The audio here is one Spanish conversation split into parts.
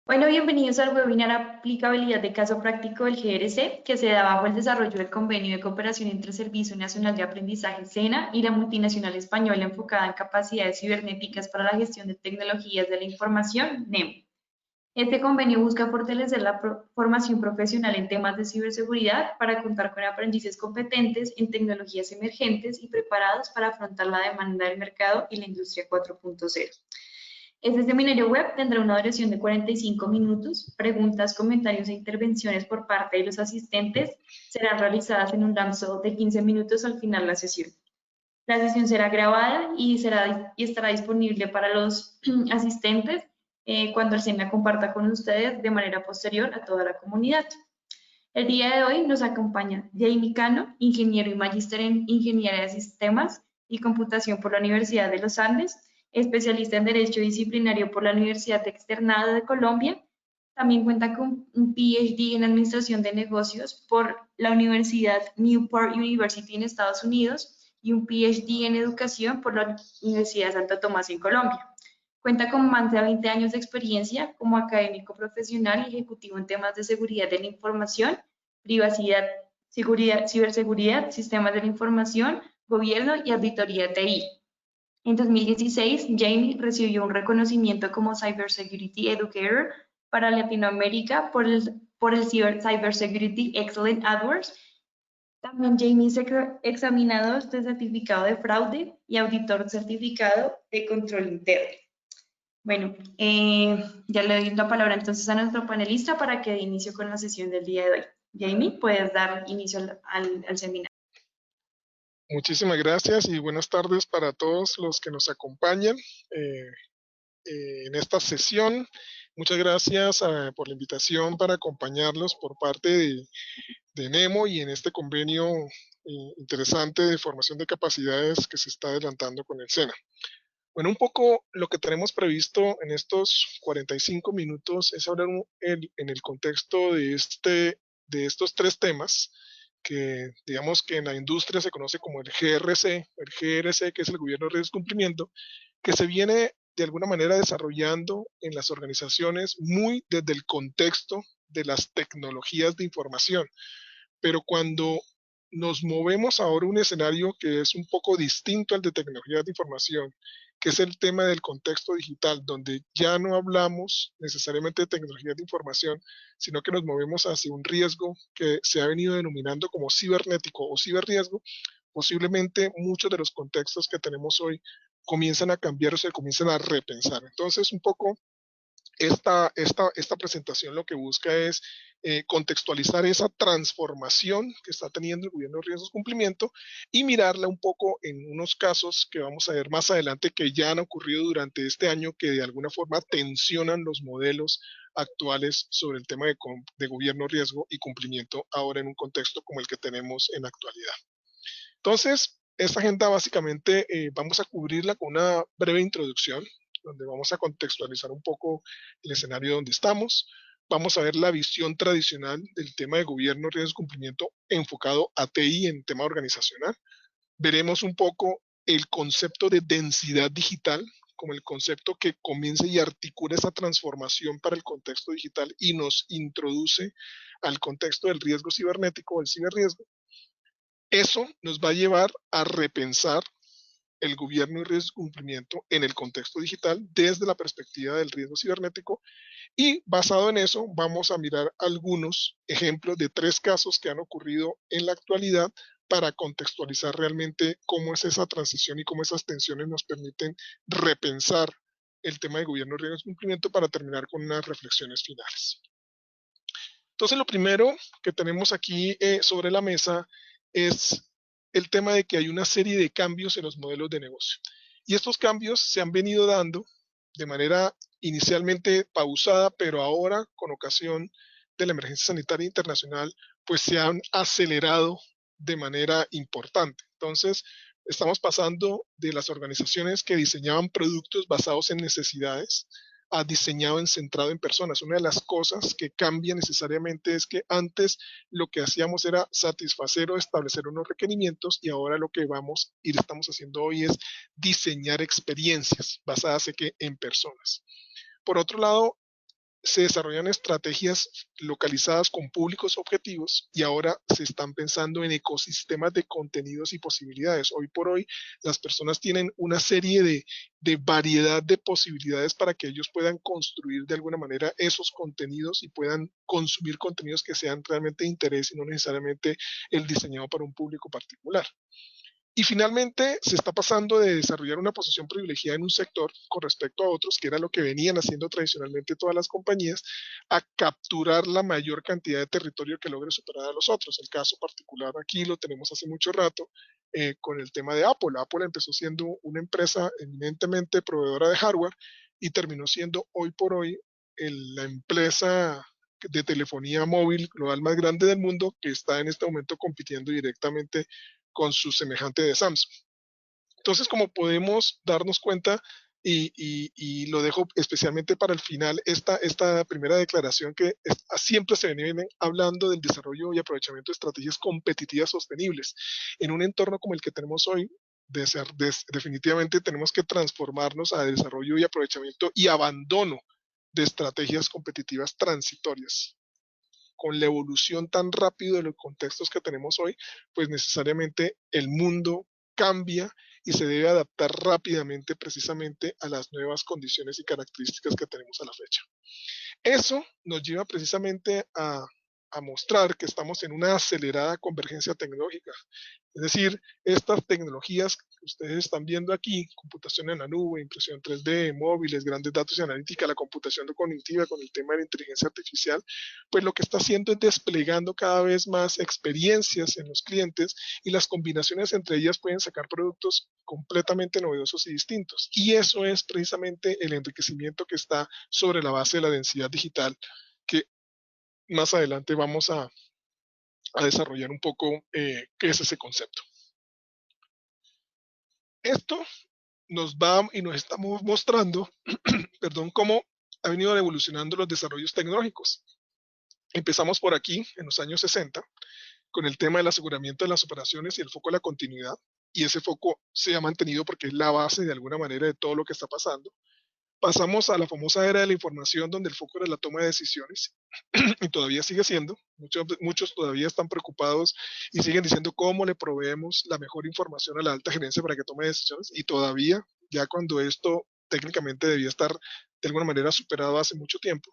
Bueno, bienvenidos al webinar Aplicabilidad de Caso Práctico del GRC, que se da bajo el desarrollo del Convenio de Cooperación entre Servicio Nacional de Aprendizaje SENA y la multinacional española enfocada en capacidades cibernéticas para la gestión de tecnologías de la información, NEM. Este convenio busca fortalecer la formación profesional en temas de ciberseguridad para contar con aprendices competentes en tecnologías emergentes y preparados para afrontar la demanda del mercado y la industria 4.0. Este seminario web tendrá una duración de 45 minutos. Preguntas, comentarios e intervenciones por parte de los asistentes serán realizadas en un lapso de 15 minutos al final de la sesión. La sesión será grabada y estará disponible para los asistentes cuando el SENA comparta con ustedes de manera posterior a toda la comunidad. El día de hoy nos acompaña Jamie Cano, ingeniero y magíster en Ingeniería de Sistemas y Computación por la Universidad de los Andes, especialista en Derecho Disciplinario por la Universidad Externada de Colombia. También cuenta con un PhD en Administración de Negocios por la Universidad Newport University en Estados Unidos y un PhD en Educación por la Universidad de Santo Tomás en Colombia. Cuenta con más de 20 años de experiencia como académico profesional y ejecutivo en temas de seguridad de la información, privacidad, seguridad, ciberseguridad, sistemas de la información, gobierno y auditoría TI. En 2016, Jamie recibió un reconocimiento como Cybersecurity Educator para Latinoamérica por el Cybersecurity Excellent Awards. También Jamie es examinador de certificado de fraude y auditor certificado de control interno. Bueno, ya le doy la palabra entonces a nuestro panelista para que dé inicio con la sesión del día de hoy. Jamie, puedes dar inicio al seminario. Muchísimas gracias y buenas tardes para todos los que nos acompañan en esta sesión. Muchas gracias por la invitación para acompañarlos por parte de NEMO y en este convenio interesante de formación de capacidades que se está adelantando con el SENA. Bueno, un poco lo que tenemos previsto en estos 45 minutos es hablar en el contexto de estos tres temas que digamos que en la industria se conoce como el GRC, que es el Gobierno de Riesgo y Cumplimiento, que se viene de alguna manera desarrollando en las organizaciones muy desde el contexto de las tecnologías de información. Pero cuando nos movemos ahora a un escenario que es un poco distinto al de tecnologías de información, que es el tema del contexto digital, donde ya no hablamos necesariamente de tecnologías de información, sino que nos movemos hacia un riesgo que se ha venido denominando como cibernético o ciberriesgo, posiblemente muchos de los contextos que tenemos hoy comienzan a cambiar o se comienzan a repensar. Entonces, un poco esta presentación lo que busca es contextualizar esa transformación que está teniendo el gobierno de riesgos cumplimiento y mirarla un poco en unos casos que vamos a ver más adelante que ya han ocurrido durante este año que de alguna forma tensionan los modelos actuales sobre el tema de gobierno, riesgo y cumplimiento ahora en un contexto como el que tenemos en la actualidad. Entonces, esta agenda básicamente vamos a cubrirla con una breve introducción donde vamos a contextualizar un poco el escenario donde estamos. Vamos a ver la visión tradicional del tema de gobierno, riesgo y cumplimiento enfocado a TI en tema organizacional. Veremos un poco el concepto de densidad digital como el concepto que comienza y articula esa transformación para el contexto digital y nos introduce al contexto del riesgo cibernético o el ciberriesgo. Eso nos va a llevar a repensar el gobierno y riesgo y cumplimiento en el contexto digital desde la perspectiva del riesgo cibernético y basado en eso vamos a mirar algunos ejemplos de 3 casos que han ocurrido en la actualidad para contextualizar realmente cómo es esa transición y cómo esas tensiones nos permiten repensar el tema de gobierno y riesgo y cumplimiento para terminar con unas reflexiones finales. Entonces lo primero que tenemos aquí sobre la mesa es el tema de que hay una serie de cambios en los modelos de negocio. Y estos cambios se han venido dando de manera inicialmente pausada, pero ahora con ocasión de la emergencia sanitaria internacional, pues se han acelerado de manera importante. Entonces, estamos pasando de las organizaciones que diseñaban productos basados en necesidades a diseñado centrado en personas. Una de las cosas que cambia necesariamente es que antes lo que hacíamos era satisfacer o establecer unos requerimientos y ahora lo que vamos y estamos haciendo hoy es diseñar experiencias basadas en personas. Por otro lado, se desarrollan estrategias localizadas con públicos objetivos y ahora se están pensando en ecosistemas de contenidos y posibilidades. Hoy por hoy las personas tienen una serie de variedad de posibilidades para que ellos puedan construir de alguna manera esos contenidos y puedan consumir contenidos que sean realmente de interés y no necesariamente el diseñado para un público particular. Y finalmente se está pasando de desarrollar una posición privilegiada en un sector con respecto a otros, que era lo que venían haciendo tradicionalmente todas las compañías, a capturar la mayor cantidad de territorio que logre superar a los otros. El caso particular aquí lo tenemos hace mucho rato con el tema de Apple. Apple empezó siendo una empresa eminentemente proveedora de hardware y terminó siendo hoy por hoy la empresa de telefonía móvil global más grande del mundo, que está en este momento compitiendo directamente con su semejante de Samsung. Entonces, como podemos darnos cuenta, y lo dejo especialmente para el final, esta primera declaración que siempre se viene hablando del desarrollo y aprovechamiento de estrategias competitivas sostenibles. En un entorno como el que tenemos hoy, definitivamente tenemos que transformarnos a desarrollo y aprovechamiento y abandono de estrategias competitivas transitorias. Con la evolución tan rápido de los contextos que tenemos hoy, pues necesariamente el mundo cambia y se debe adaptar rápidamente precisamente a las nuevas condiciones y características que tenemos a la fecha. Eso nos lleva precisamente a mostrar que estamos en una acelerada convergencia tecnológica. Es decir, estas tecnologías que ustedes están viendo aquí, computación en la nube, impresión 3D, móviles, grandes datos y analítica, la computación cognitiva con el tema de la inteligencia artificial, pues lo que está haciendo es desplegando cada vez más experiencias en los clientes y las combinaciones entre ellas pueden sacar productos completamente novedosos y distintos. Y eso es precisamente el enriquecimiento que está sobre la base de la densidad digital, que más adelante vamos a desarrollar un poco qué es ese concepto. Esto nos va y nos estamos mostrando, perdón, cómo ha venido evolucionando los desarrollos tecnológicos. Empezamos por aquí en los años 60 con el tema del aseguramiento de las operaciones y el foco de la continuidad, y ese foco se ha mantenido porque es la base de alguna manera de todo lo que está pasando. Pasamos a la famosa era de la información, donde el foco era la toma de decisiones, y todavía sigue siendo. Muchos todavía están preocupados y siguen diciendo cómo le proveemos la mejor información a la alta gerencia para que tome decisiones, y todavía, ya cuando esto técnicamente debía estar de alguna manera superado hace mucho tiempo.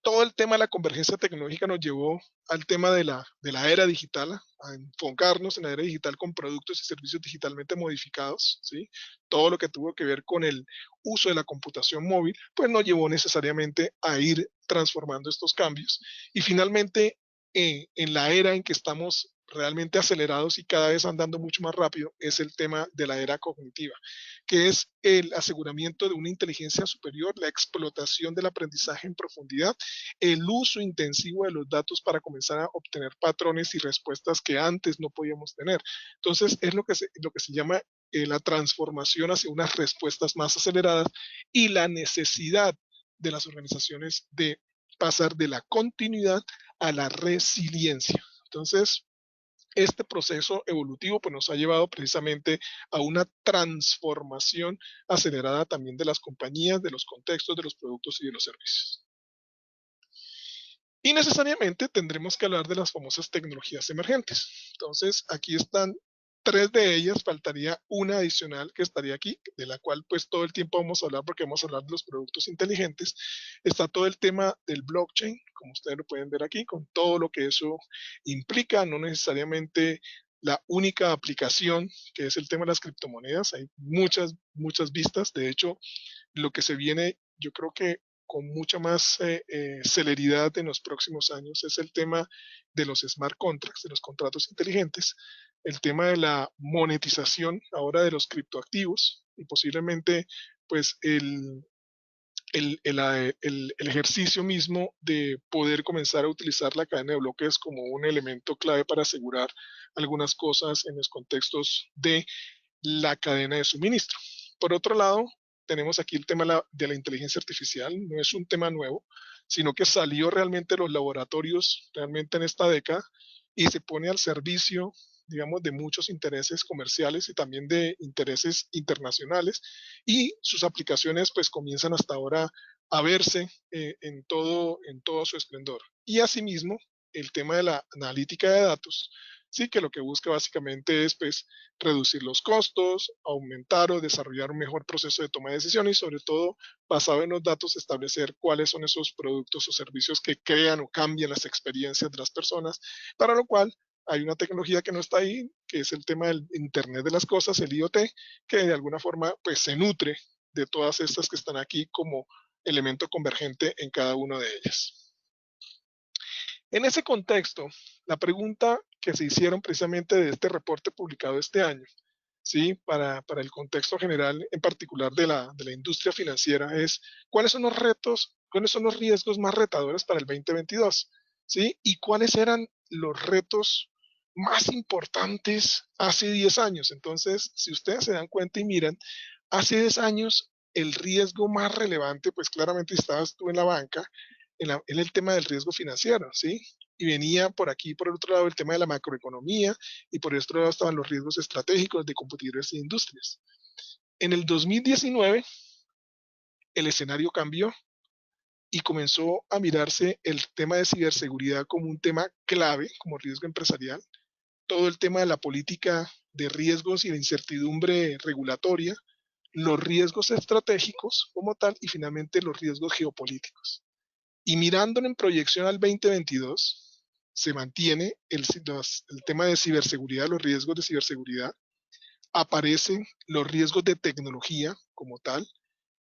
Todo el tema de la convergencia tecnológica nos llevó al tema de la era digital, a enfocarnos en la era digital con productos y servicios digitalmente modificados, ¿sí? Todo lo que tuvo que ver con el uso de la computación móvil, pues nos llevó necesariamente a ir transformando estos cambios. Y finalmente, en la era en que estamos realmente acelerados y cada vez andando mucho más rápido, es el tema de la era cognitiva, que es el aseguramiento de una inteligencia superior, la explotación del aprendizaje en profundidad, el uso intensivo de los datos para comenzar a obtener patrones y respuestas que antes no podíamos tener. Entonces, es lo que se llama la transformación hacia unas respuestas más aceleradas y la necesidad de las organizaciones de pasar de la continuidad a la resiliencia. Entonces, este proceso evolutivo pues, nos ha llevado precisamente a una transformación acelerada también de las compañías, de los contextos, de los productos y de los servicios. Y necesariamente tendremos que hablar de las famosas tecnologías emergentes. Entonces, aquí están 3 de ellas, faltaría una adicional que estaría aquí, de la cual pues todo el tiempo vamos a hablar porque vamos a hablar de los productos inteligentes. Está todo el tema del blockchain, como ustedes lo pueden ver aquí, con todo lo que eso implica, no necesariamente la única aplicación, que es el tema de las criptomonedas. Hay muchas, muchas vistas. De hecho, lo que se viene, yo creo que con mucha más celeridad en los próximos años es el tema de los smart contracts, de los contratos inteligentes, el tema de la monetización ahora de los criptoactivos y posiblemente pues el ejercicio mismo de poder comenzar a utilizar la cadena de bloques como un elemento clave para asegurar algunas cosas en los contextos de la cadena de suministro. Por otro lado, tenemos aquí el tema de la inteligencia artificial. No es un tema nuevo, sino que salió realmente de los laboratorios realmente en esta década y se pone al servicio digamos, de muchos intereses comerciales y también de intereses internacionales, y sus aplicaciones pues comienzan hasta ahora a verse en todo su esplendor. Y asimismo, el tema de la analítica de datos, sí, que lo que busca básicamente es pues reducir los costos, aumentar o desarrollar un mejor proceso de toma de decisiones y sobre todo, basado en los datos, establecer cuáles son esos productos o servicios que crean o cambian las experiencias de las personas, para lo cual hay una tecnología que no está ahí, que es el tema del Internet de las Cosas, el IoT, que de alguna forma pues se nutre de todas estas que están aquí como elemento convergente en cada una de ellas. En ese contexto, la pregunta que se hicieron precisamente de este reporte publicado este año, ¿sí? Para el contexto general, en particular de la industria financiera, es cuáles son los retos, cuáles son los riesgos más retadores para el 2022, ¿sí? Y cuáles eran los retos más importantes hace 10 años. Entonces, si ustedes se dan cuenta y miran, hace 10 años el riesgo más relevante, pues claramente estabas tú en la banca, en el tema del riesgo financiero, ¿sí? Y venía por aquí, por el otro lado, el tema de la macroeconomía, y por el otro lado estaban los riesgos estratégicos de competidores e industrias. En el 2019, el escenario cambió y comenzó a mirarse el tema de ciberseguridad como un tema clave, como riesgo empresarial, todo el tema de la política de riesgos y de incertidumbre regulatoria, los riesgos estratégicos como tal y finalmente los riesgos geopolíticos. Y mirándolo en proyección al 2022, se mantiene el tema de ciberseguridad, los riesgos de ciberseguridad, aparecen los riesgos de tecnología como tal,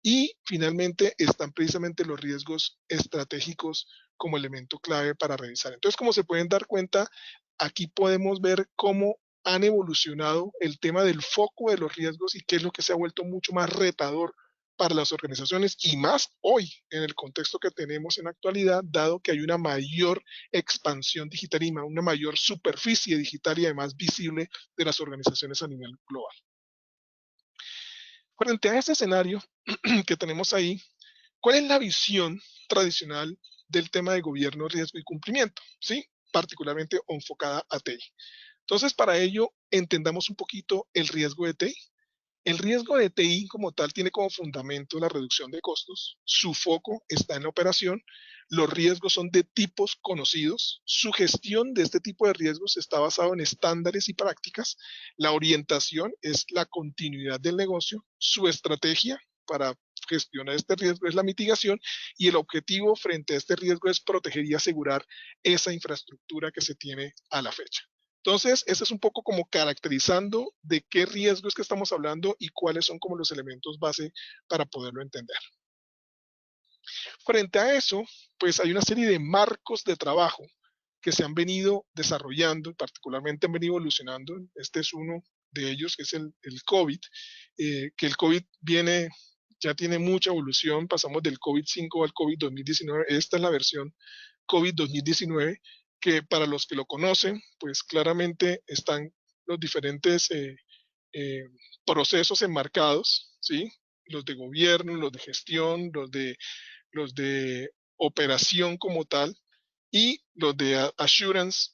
y finalmente están precisamente los riesgos estratégicos como elemento clave para revisar. Entonces, como se pueden dar cuenta, aquí podemos ver cómo han evolucionado el tema del foco de los riesgos y qué es lo que se ha vuelto mucho más retador para las organizaciones y más hoy en el contexto que tenemos en la actualidad, dado que hay una mayor expansión digital y una mayor superficie digital y además visible de las organizaciones a nivel global. Frente a este escenario que tenemos ahí, ¿cuál es la visión tradicional del tema de gobierno, riesgo y cumplimiento? ¿Sí? Particularmente enfocada a TI. Entonces, para ello, entendamos un poquito el riesgo de TI. El riesgo de TI como tal tiene como fundamento la reducción de costos, su foco está en la operación, los riesgos son de tipos conocidos, su gestión de este tipo de riesgos está basado en estándares y prácticas, la orientación es la continuidad del negocio, su estrategia para gestionar este riesgo es la mitigación y el objetivo frente a este riesgo es proteger y asegurar esa infraestructura que se tiene a la fecha. Entonces, eso es un poco como caracterizando de qué riesgo es que estamos hablando y cuáles son como los elementos base para poderlo entender. Frente a eso, pues hay una serie de marcos de trabajo que se han venido desarrollando, particularmente han venido evolucionando. Este es uno de ellos, que es el COVID, que el COVID viene, ya tiene mucha evolución, pasamos del COVID-5 al COVID 2019, esta es la versión COVID 2019, que para los que lo conocen, pues claramente están los diferentes eh, procesos enmarcados, ¿sí? Los de gobierno, los de gestión, los de operación como tal y los de assurance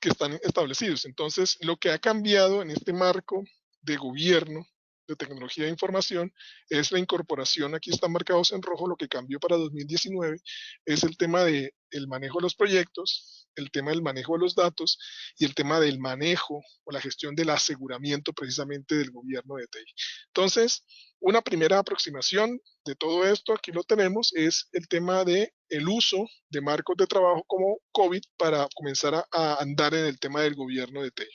que están establecidos. Entonces, lo que ha cambiado en este marco de gobierno de tecnología de información es la incorporación, aquí están marcados en rojo, lo que cambió para 2019 es el tema del manejo de los proyectos, el tema del manejo de los datos y el tema del manejo o la gestión del aseguramiento precisamente del gobierno de TI. Entonces, una primera aproximación de todo esto, aquí lo tenemos, es el tema de el uso de marcos de trabajo como COVID para comenzar a andar en el tema del gobierno de TI.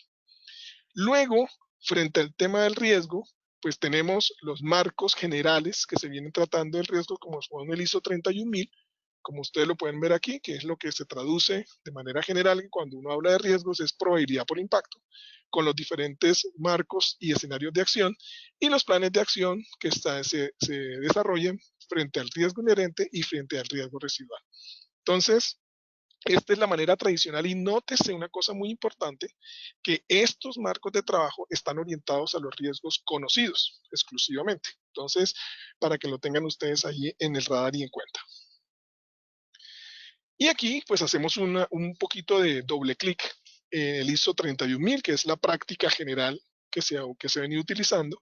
Luego, frente al tema del riesgo, pues tenemos los marcos generales que se vienen tratando del riesgo, como son el ISO 31000, como ustedes lo pueden ver aquí, que es lo que se traduce de manera general cuando uno habla de riesgos, es probabilidad por impacto, con los diferentes marcos y escenarios de acción y los planes de acción que se desarrollan frente al riesgo inherente y frente al riesgo residual. Entonces, esta es la manera tradicional y nótese una cosa muy importante, que estos marcos de trabajo están orientados a los riesgos conocidos exclusivamente. Entonces, para que lo tengan ustedes allí en el radar y en cuenta. Y aquí pues hacemos un poquito de doble clic el ISO 31000, que es la práctica general que se ha venido utilizando,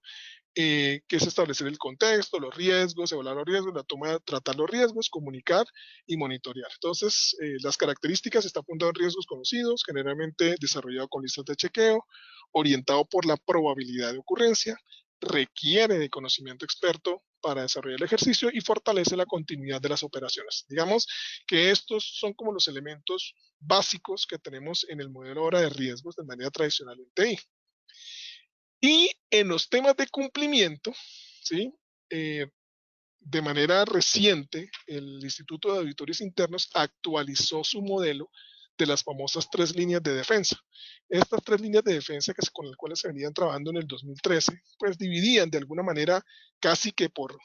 que es establecer el contexto, los riesgos, evaluar los riesgos, tratar los riesgos, comunicar y monitorear. Entonces, las características está fundado en riesgos conocidos, generalmente desarrollado con listas de chequeo, orientado por la probabilidad de ocurrencia, requiere de conocimiento experto para desarrollar el ejercicio y fortalece la continuidad de las operaciones. Digamos que estos son como los elementos básicos que tenemos en el modelo ahora de riesgos de manera tradicional en TI. Y en los temas de cumplimiento, ¿sí? De manera reciente, el Instituto de Auditores Internos actualizó su modelo de las famosas 3 líneas de defensa. Estas 3 líneas de defensa con las cuales se venían trabajando en el 2013, pues dividían de alguna manera casi que por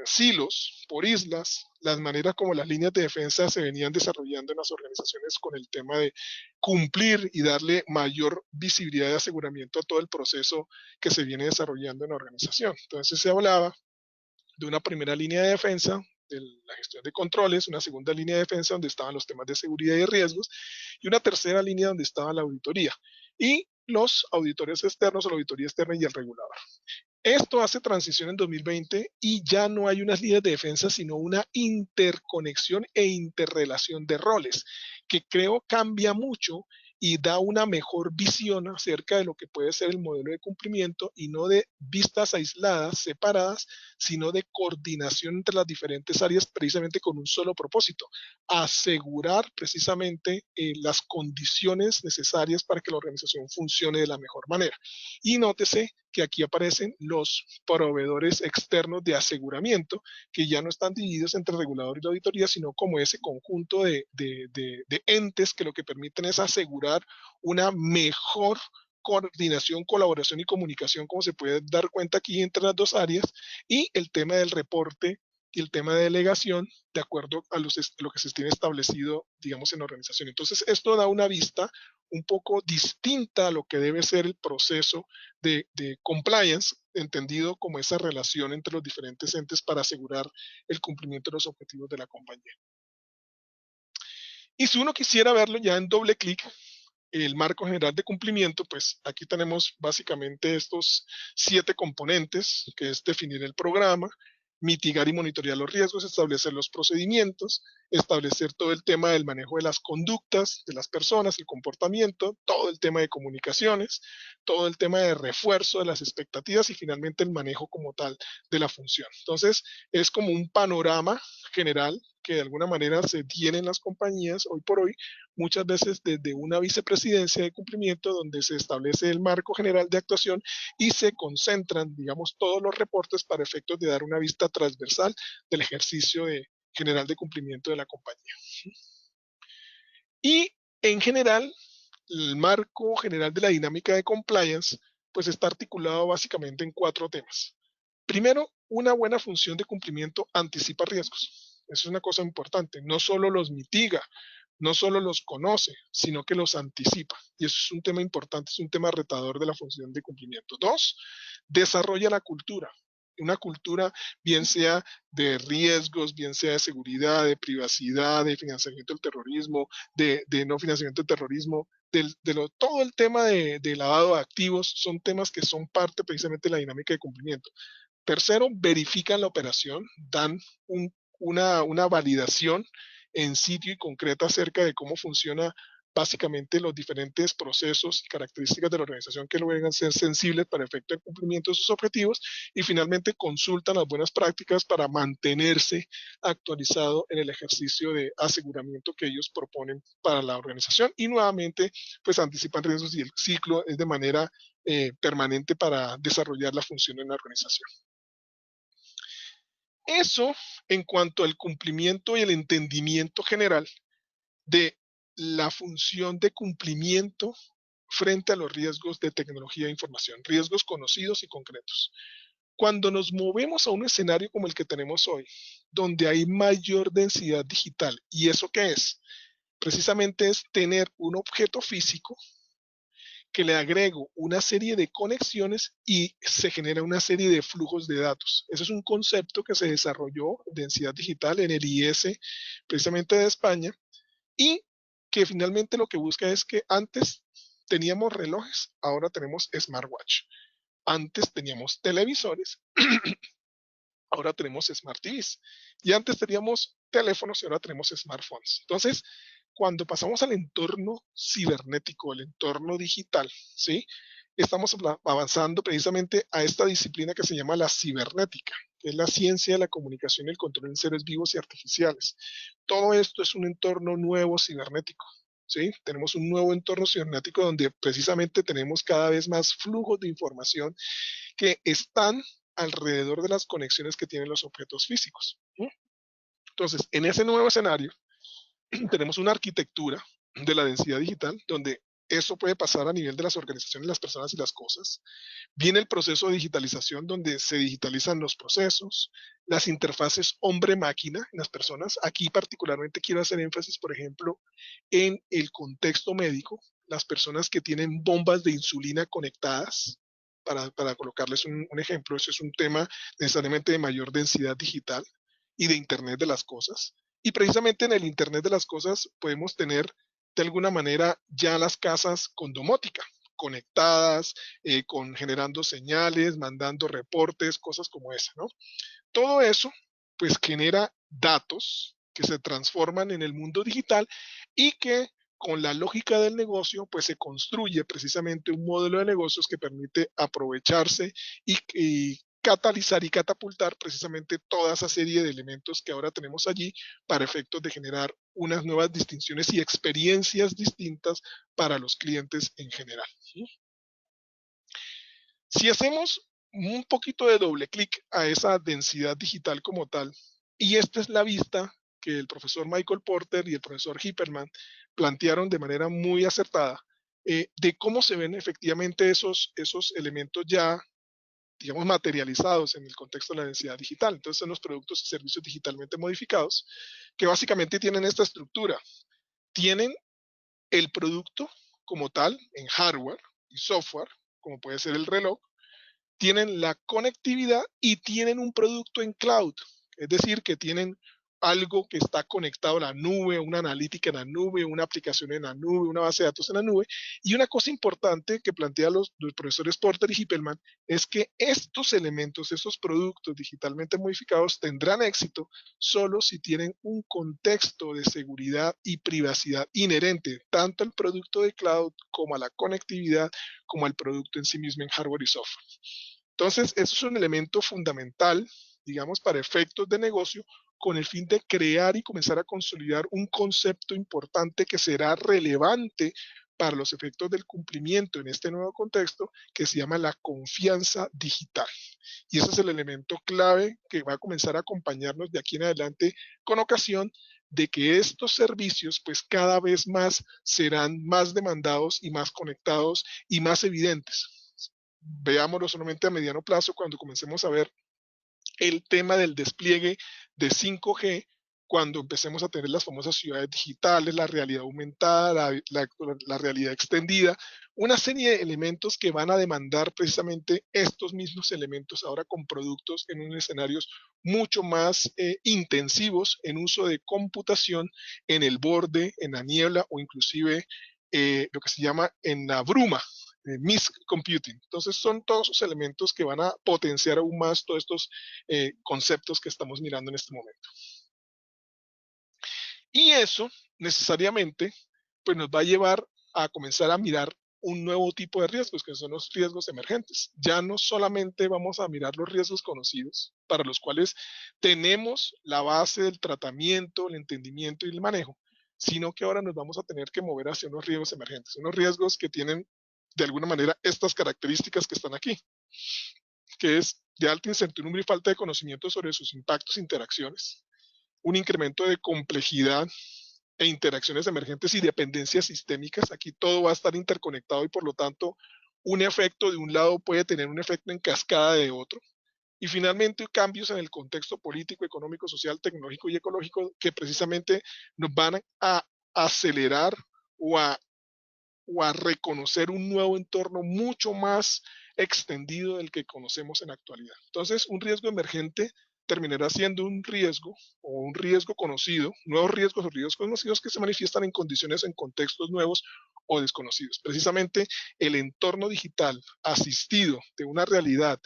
silos, por islas, las maneras como las líneas de defensa se venían desarrollando en las organizaciones con el tema de cumplir y darle mayor visibilidad de aseguramiento a todo el proceso que se viene desarrollando en la organización. Entonces se hablaba de una primera línea de defensa, de la gestión de controles, una segunda línea de defensa donde estaban los temas de seguridad y riesgos, y una tercera línea donde estaba la auditoría y los auditores externos o la auditoría externa y el regulador. Esto hace transición en 2020 y ya no hay unas líneas de defensa, sino una interconexión e interrelación de roles, que creo cambia mucho y da una mejor visión acerca de lo que puede ser el modelo de cumplimiento y no de vistas aisladas, separadas, sino de coordinación entre las diferentes áreas precisamente con un solo propósito, asegurar precisamente las condiciones necesarias para que la organización funcione de la mejor manera. Y nótese que aquí aparecen los proveedores externos de aseguramiento, que ya no están divididos entre regulador y la auditoría, sino como ese conjunto de entes que lo que permiten es asegurar una mejor coordinación, colaboración y comunicación, como se puede dar cuenta aquí entre las dos áreas, y el tema del reporte y el tema de delegación, de acuerdo a lo que se tiene establecido, digamos, en la organización. Entonces, esto da una vista un poco distinta a lo que debe ser el proceso de compliance, entendido como esa relación entre los diferentes entes para asegurar el cumplimiento de los objetivos de la compañía. Y si uno quisiera verlo ya en doble clic, el marco general de cumplimiento, pues aquí tenemos básicamente estos 7 componentes, que es definir el programa, mitigar y monitorear los riesgos, establecer los procedimientos, establecer todo el tema del manejo de las conductas de las personas, el comportamiento, todo el tema de comunicaciones, todo el tema de refuerzo de las expectativas y finalmente el manejo como tal de la función. Entonces, es como un panorama general que de alguna manera se tiene en las compañías hoy por hoy, muchas veces desde una vicepresidencia de cumplimiento donde se establece el marco general de actuación y se concentran, digamos, todos los reportes para efectos de dar una vista transversal del ejercicio general de cumplimiento de la compañía. Y en general, el marco general de la dinámica de compliance, pues está articulado básicamente en 4 temas. Primero, una buena función de cumplimiento anticipa riesgos. Eso es una cosa importante. No solo los mitiga, no solo los conoce, sino que los anticipa. Y eso es un tema importante, es un tema retador de la función de cumplimiento. 2, desarrolla la cultura. Una cultura, bien sea de riesgos, bien sea de seguridad, de privacidad, de financiamiento del terrorismo, de no financiamiento del terrorismo, todo el tema de lavado de activos, son temas que son parte precisamente de la dinámica de cumplimiento. Tercero, verifican la operación, dan una validación en sitio y concreta acerca de cómo funciona básicamente los diferentes procesos y características de la organización que logran ser sensibles para efecto de cumplimiento de sus objetivos y finalmente consultan las buenas prácticas para mantenerse actualizado en el ejercicio de aseguramiento que ellos proponen para la organización y nuevamente pues anticipan riesgos y el ciclo es de manera permanente para desarrollar la función en la organización. Eso en cuanto al cumplimiento y el entendimiento general de la función de cumplimiento frente a los riesgos de tecnología de información, riesgos conocidos y concretos. Cuando nos movemos a un escenario como el que tenemos hoy, donde hay mayor densidad digital, ¿y eso qué es? Precisamente es tener un objeto físico que le agrego una serie de conexiones y se genera una serie de flujos de datos. Ese es un concepto que se desarrolló, densidad digital, en el IS, precisamente de España, y que finalmente lo que busca es que antes teníamos relojes, ahora tenemos smartwatch. Antes teníamos televisores, ahora tenemos Smart TVs. Y antes teníamos teléfonos y ahora tenemos smartphones. Entonces, cuando pasamos al entorno cibernético, el entorno digital, ¿sí? Estamos avanzando precisamente a esta disciplina que se llama la cibernética, que es la ciencia de la comunicación y el control en seres vivos y artificiales. Todo esto es un entorno nuevo cibernético. ¿Sí? Tenemos un nuevo entorno cibernético donde precisamente tenemos cada vez más flujos de información que están alrededor de las conexiones que tienen los objetos físicos. ¿Sí? Entonces, en ese nuevo escenario, tenemos una arquitectura de la densidad digital donde eso puede pasar a nivel de las organizaciones, las personas y las cosas. Viene el proceso de digitalización donde se digitalizan los procesos, las interfaces hombre-máquina en las personas. Aquí particularmente quiero hacer énfasis, por ejemplo, en el contexto médico, las personas que tienen bombas de insulina conectadas. Para colocarles un ejemplo, eso es un tema necesariamente de mayor densidad digital y de Internet de las cosas. Y precisamente en el Internet de las cosas podemos tener de alguna manera ya las casas con domótica, conectadas, generando señales, mandando reportes, cosas como esa, ¿no? Todo eso pues genera datos que se transforman en el mundo digital y que con la lógica del negocio pues se construye precisamente un modelo de negocios que permite aprovecharse y catalizar y catapultar precisamente toda esa serie de elementos que ahora tenemos allí para efectos de generar unas nuevas distinciones y experiencias distintas para los clientes en general. ¿Sí? Si hacemos un poquito de doble clic a esa densidad digital como tal, y esta es la vista que el profesor Michael Porter y el profesor Hipperman plantearon de manera muy acertada, de cómo se ven efectivamente esos elementos ya, digamos, materializados en el contexto de la densidad digital. Entonces son los productos y servicios digitalmente modificados, que básicamente tienen esta estructura. Tienen el producto como tal en hardware y software, como puede ser el reloj, tienen la conectividad y tienen un producto en cloud, es decir, que tienen algo que está conectado a la nube, una analítica en la nube, una aplicación en la nube, una base de datos en la nube. Y una cosa importante que plantean los profesores Porter y Hippelman es que estos elementos, estos productos digitalmente modificados tendrán éxito solo si tienen un contexto de seguridad y privacidad inherente tanto al producto de cloud como a la conectividad, como al producto en sí mismo en hardware y software. Entonces, eso es un elemento fundamental, digamos, para efectos de negocio, con el fin de crear y comenzar a consolidar un concepto importante que será relevante para los efectos del cumplimiento en este nuevo contexto, que se llama la confianza digital. Y ese es el elemento clave que va a comenzar a acompañarnos de aquí en adelante con ocasión de que estos servicios pues cada vez más serán más demandados y más conectados y más evidentes. Veámoslo solamente a mediano plazo cuando comencemos a ver el tema del despliegue de 5G, cuando empecemos a tener las famosas ciudades digitales, la realidad aumentada, la realidad extendida, una serie de elementos que van a demandar precisamente estos mismos elementos ahora con productos en unos escenarios mucho más intensivos en uso de computación en el borde, en la niebla o inclusive lo que se llama en la bruma, Mist Computing. Entonces son todos esos elementos que van a potenciar aún más todos estos conceptos que estamos mirando en este momento. Y eso necesariamente pues nos va a llevar a comenzar a mirar un nuevo tipo de riesgos, que son los riesgos emergentes. Ya no solamente vamos a mirar los riesgos conocidos, para los cuales tenemos la base del tratamiento, el entendimiento y el manejo, sino que ahora nos vamos a tener que mover hacia unos riesgos emergentes, unos riesgos que tienen de alguna manera estas características que están aquí, que es de alta incertidumbre y falta de conocimiento sobre sus impactos e interacciones, un incremento de complejidad e interacciones emergentes y dependencias sistémicas. Aquí todo va a estar interconectado y por lo tanto un efecto de un lado puede tener un efecto en cascada de otro. Y finalmente cambios en el contexto político, económico, social, tecnológico y ecológico que precisamente nos van a acelerar o a o a reconocer un nuevo entorno mucho más extendido del que conocemos en la actualidad. Entonces, un riesgo emergente terminará siendo un riesgo o un riesgo conocido, nuevos riesgos o riesgos conocidos que se manifiestan en condiciones, en contextos nuevos o desconocidos. Precisamente el entorno digital asistido de una realidad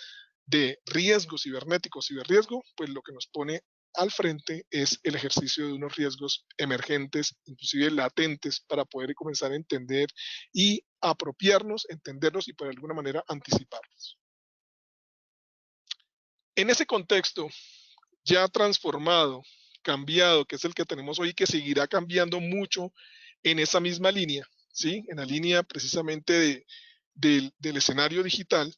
de riesgo cibernético, ciberriesgo, pues lo que nos pone al frente es el ejercicio de unos riesgos emergentes, inclusive latentes, para poder comenzar a entender y apropiarnos, entenderlos y por alguna manera anticiparlos. En ese contexto ya transformado, cambiado, que es el que tenemos hoy, que seguirá cambiando mucho en esa misma línea, ¿sí? En la línea precisamente del escenario digital,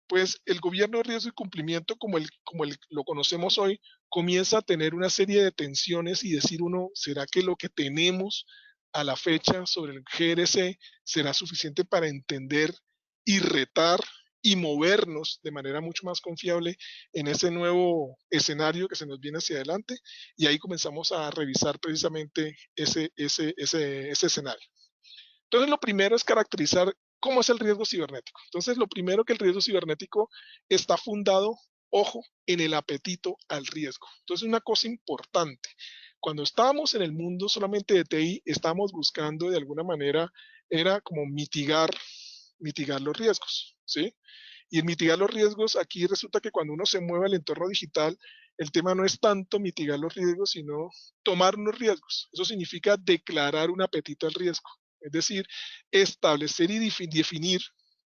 pues el gobierno de riesgo y cumplimiento, lo conocemos hoy, comienza a tener una serie de tensiones y decir uno, ¿será que lo que tenemos a la fecha sobre el GRC será suficiente para entender y retar y movernos de manera mucho más confiable en ese nuevo escenario que se nos viene hacia adelante? Y ahí comenzamos a revisar precisamente ese escenario. Entonces, lo primero es caracterizar cómo es el riesgo cibernético. Entonces, lo primero que el riesgo cibernético está fundado, ojo, en el apetito al riesgo. Entonces, una cosa importante, cuando estábamos en el mundo solamente de TI, estábamos buscando de alguna manera, era como mitigar los riesgos, ¿sí? Y en mitigar los riesgos, aquí resulta que cuando uno se mueve al entorno digital, el tema no es tanto mitigar los riesgos, sino tomar unos riesgos. Eso significa declarar un apetito al riesgo. Es decir, establecer y definir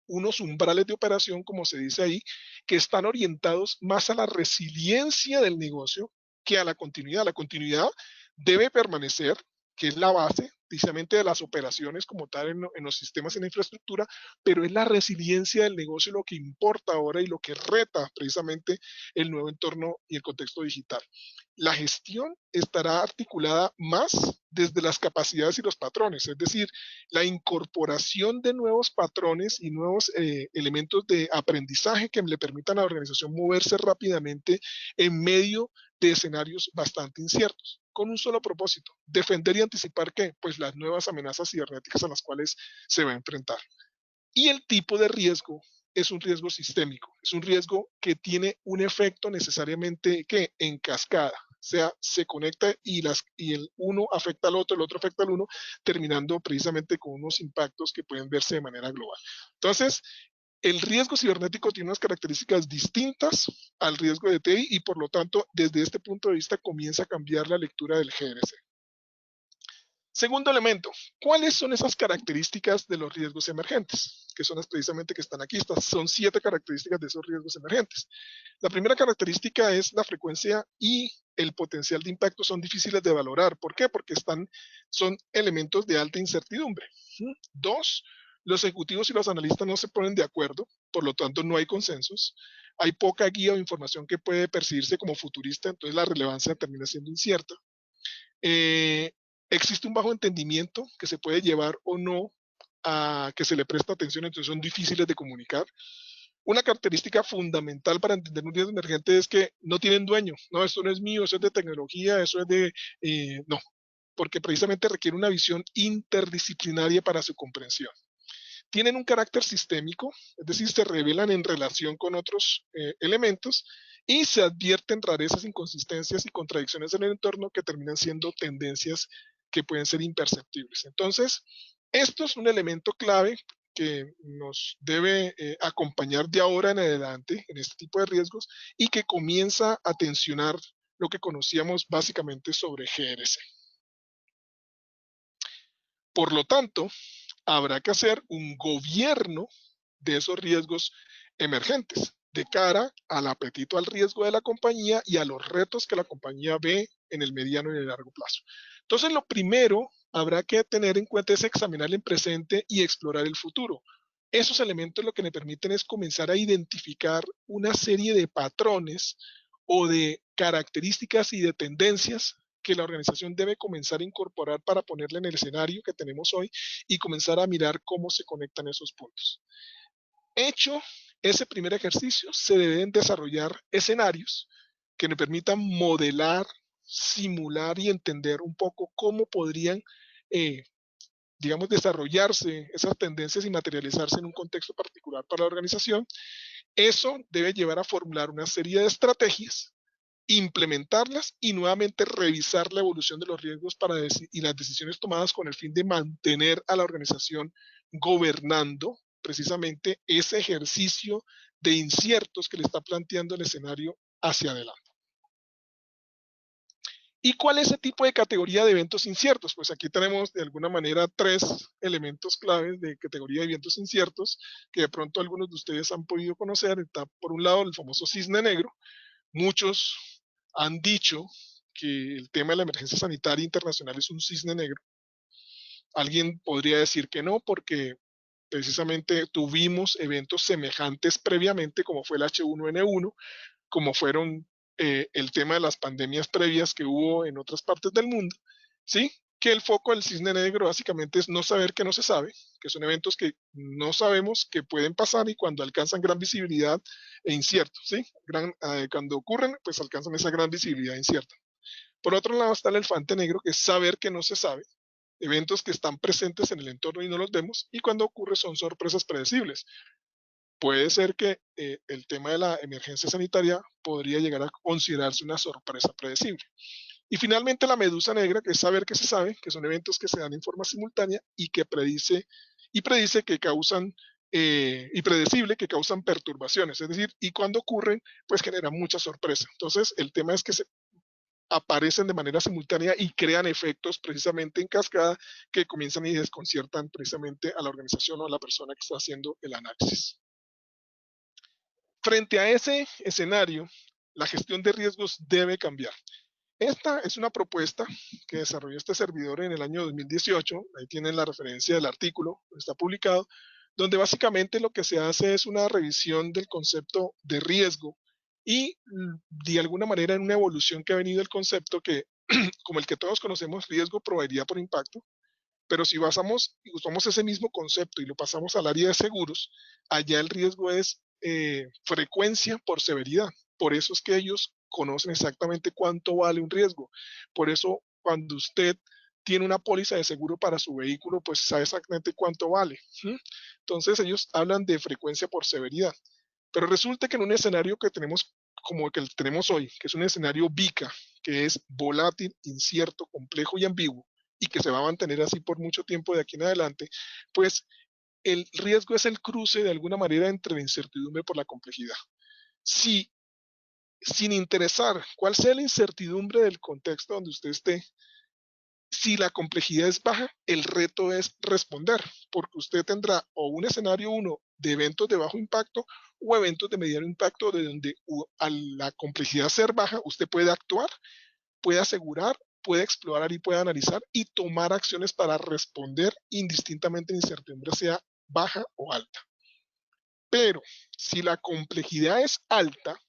unos umbrales de operación, como se dice ahí, que están orientados más a la resiliencia del negocio que a la continuidad. La continuidad debe permanecer, que es la base precisamente de las operaciones como tal en los sistemas en la infraestructura, pero es la resiliencia del negocio lo que importa ahora y lo que reta precisamente el nuevo entorno y el contexto digital. La gestión estará articulada más desde las capacidades y los patrones, es decir, la incorporación de nuevos patrones y nuevos elementos de aprendizaje que le permitan a la organización moverse rápidamente en medio de escenarios bastante inciertos, con un solo propósito: defender y anticipar ¿qué? Pues las nuevas amenazas cibernéticas a las cuales se va a enfrentar. Y el tipo de riesgo es un riesgo sistémico, es un riesgo que tiene un efecto necesariamente que en cascada, o sea, se conecta y el uno afecta al otro, el otro afecta al uno, terminando precisamente con unos impactos que pueden verse de manera global. Entonces, el riesgo cibernético tiene unas características distintas al riesgo de TI y por lo tanto, desde este punto de vista comienza a cambiar la lectura del GRC. Segundo elemento, ¿cuáles son esas características de los riesgos emergentes? Que son las precisamente que están aquí. Estas son 7 características de esos riesgos emergentes. La primera característica es la frecuencia y el potencial de impacto son difíciles de valorar. ¿Por qué? Porque son elementos de alta incertidumbre. 2, los ejecutivos y los analistas no se ponen de acuerdo, por lo tanto no hay consensos. Hay poca guía o información que puede percibirse como futurista, entonces la relevancia termina siendo incierta. Existe un bajo entendimiento que se puede llevar o no a que se le presta atención, entonces son difíciles de comunicar. Una característica fundamental para entender un riesgo emergente es que no tienen dueño. No, esto no es mío, eso es de tecnología, eso es de... no, porque precisamente requiere una visión interdisciplinaria para su comprensión. Tienen un carácter sistémico, es decir, se revelan en relación con otros elementos y se advierten rarezas, inconsistencias y contradicciones en el entorno que terminan siendo tendencias que pueden ser imperceptibles. Entonces, esto es un elemento clave que nos debe acompañar de ahora en adelante en este tipo de riesgos y que comienza a tensionar lo que conocíamos básicamente sobre GRC. Por lo tanto, habrá que hacer un gobierno de esos riesgos emergentes de cara al apetito al riesgo de la compañía y a los retos que la compañía ve en el mediano y el largo plazo. Entonces, lo primero habrá que tener en cuenta es examinar el presente y explorar el futuro. Esos elementos lo que me permiten es comenzar a identificar una serie de patrones o de características y de tendencias que la organización debe comenzar a incorporar para ponerle en el escenario que tenemos hoy y comenzar a mirar cómo se conectan esos puntos. Hecho ese primer ejercicio, se deben desarrollar escenarios que nos permitan modelar, simular y entender un poco cómo podrían, digamos, desarrollarse esas tendencias y materializarse en un contexto particular para la organización. Eso debe llevar a formular una serie de estrategias implementarlas y nuevamente revisar la evolución de los riesgos y las decisiones tomadas con el fin de mantener a la organización gobernando precisamente ese ejercicio de inciertos que le está planteando el escenario hacia adelante. ¿Y cuál es ese tipo de categoría de eventos inciertos? Pues aquí tenemos de alguna manera 3 elementos claves de categoría de eventos inciertos que de pronto algunos de ustedes han podido conocer. Está por un lado el famoso cisne negro. Muchos han dicho que el tema de la emergencia sanitaria internacional es un cisne negro. Alguien podría decir que no, porque precisamente tuvimos eventos semejantes previamente, como fue el H1N1, como fueron el tema de las pandemias previas que hubo en otras partes del mundo, ¿sí? Que el foco del cisne negro básicamente es no saber que no se sabe, que son eventos que no sabemos que pueden pasar y cuando alcanzan gran visibilidad e incierto, ¿sí? Cuando ocurren, pues alcanzan esa gran visibilidad incierta. Por otro lado está el elefante negro, que es saber que no se sabe, eventos que están presentes en el entorno y no los vemos, y cuando ocurre son sorpresas predecibles. Puede ser que el tema de la emergencia sanitaria podría llegar a considerarse una sorpresa predecible. Y finalmente la medusa negra, que es saber que se sabe, que son eventos que se dan en forma simultánea y que predice que causan y predecible que causan perturbaciones, es decir, y cuando ocurren, pues generan mucha sorpresa. Entonces, el tema es que se aparecen de manera simultánea y crean efectos precisamente en cascada que comienzan y desconciertan precisamente a la organización o a la persona que está haciendo el análisis. Frente a ese escenario, la gestión de riesgos debe cambiar. Esta es una propuesta que desarrolló este servidor en el año 2018, ahí tienen la referencia del artículo, está publicado, donde básicamente lo que se hace es una revisión del concepto de riesgo y de alguna manera en una evolución que ha venido el concepto que, como el que todos conocemos, riesgo, probabilidad por impacto, pero si usamos ese mismo concepto y lo pasamos al área de seguros, allá el riesgo es frecuencia por severidad. Por eso es que ellos conocen exactamente cuánto vale un riesgo. Por eso cuando usted tiene una póliza de seguro para su vehículo, pues sabe exactamente cuánto vale. ¿Sí? Entonces ellos hablan de frecuencia por severidad. Pero resulta que en un escenario que tenemos como el que tenemos hoy, que es un escenario VICA, que es volátil, incierto, complejo y ambiguo, y que se va a mantener así por mucho tiempo de aquí en adelante, pues el riesgo es el cruce de alguna manera entre la incertidumbre por la complejidad. Si, sin interesar cuál sea la incertidumbre del contexto donde usted esté, si la complejidad es baja, el reto es responder, porque usted tendrá o un escenario 1 de eventos de bajo impacto o eventos de mediano impacto, de donde a la complejidad ser baja, usted puede actuar, puede asegurar, puede explorar y puede analizar y tomar acciones para responder indistintamente la incertidumbre sea baja o alta. Pero si la complejidad es alta,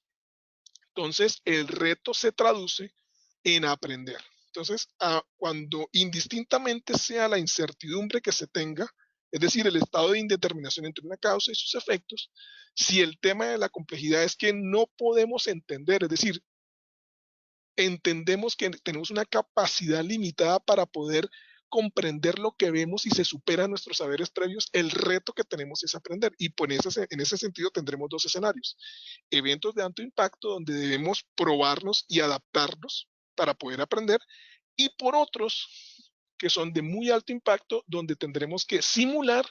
entonces el reto se traduce en aprender. Entonces, cuando indistintamente sea la incertidumbre que se tenga, es decir, el estado de indeterminación entre una causa y sus efectos, si el tema de la complejidad es que no podemos entender, es decir, entendemos que tenemos una capacidad limitada para poder comprender lo que vemos y se superan nuestros saberes previos, el reto que tenemos es aprender. Y por en ese sentido tendremos 2 escenarios. Eventos de alto impacto donde debemos probarnos y adaptarnos para poder aprender. Y por otros que son de muy alto impacto donde tendremos que simular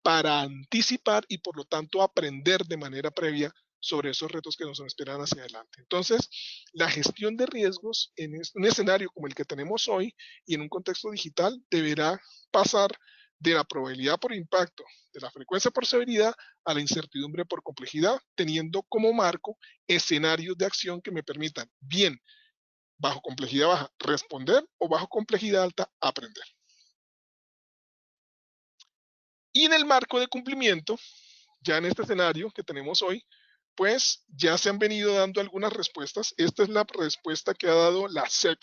para anticipar y por lo tanto aprender de manera previa sobre esos retos que nos esperan hacia adelante. Entonces, la gestión de riesgos en un escenario como el que tenemos hoy y en un contexto digital deberá pasar de la probabilidad por impacto, de la frecuencia por severidad, a la incertidumbre por complejidad, teniendo como marco escenarios de acción que me permitan, bien, bajo complejidad baja, responder o bajo complejidad alta, aprender. Y en el marco de cumplimiento, ya en este escenario que tenemos hoy, pues ya se han venido dando algunas respuestas. Esta es la respuesta que ha dado la SEC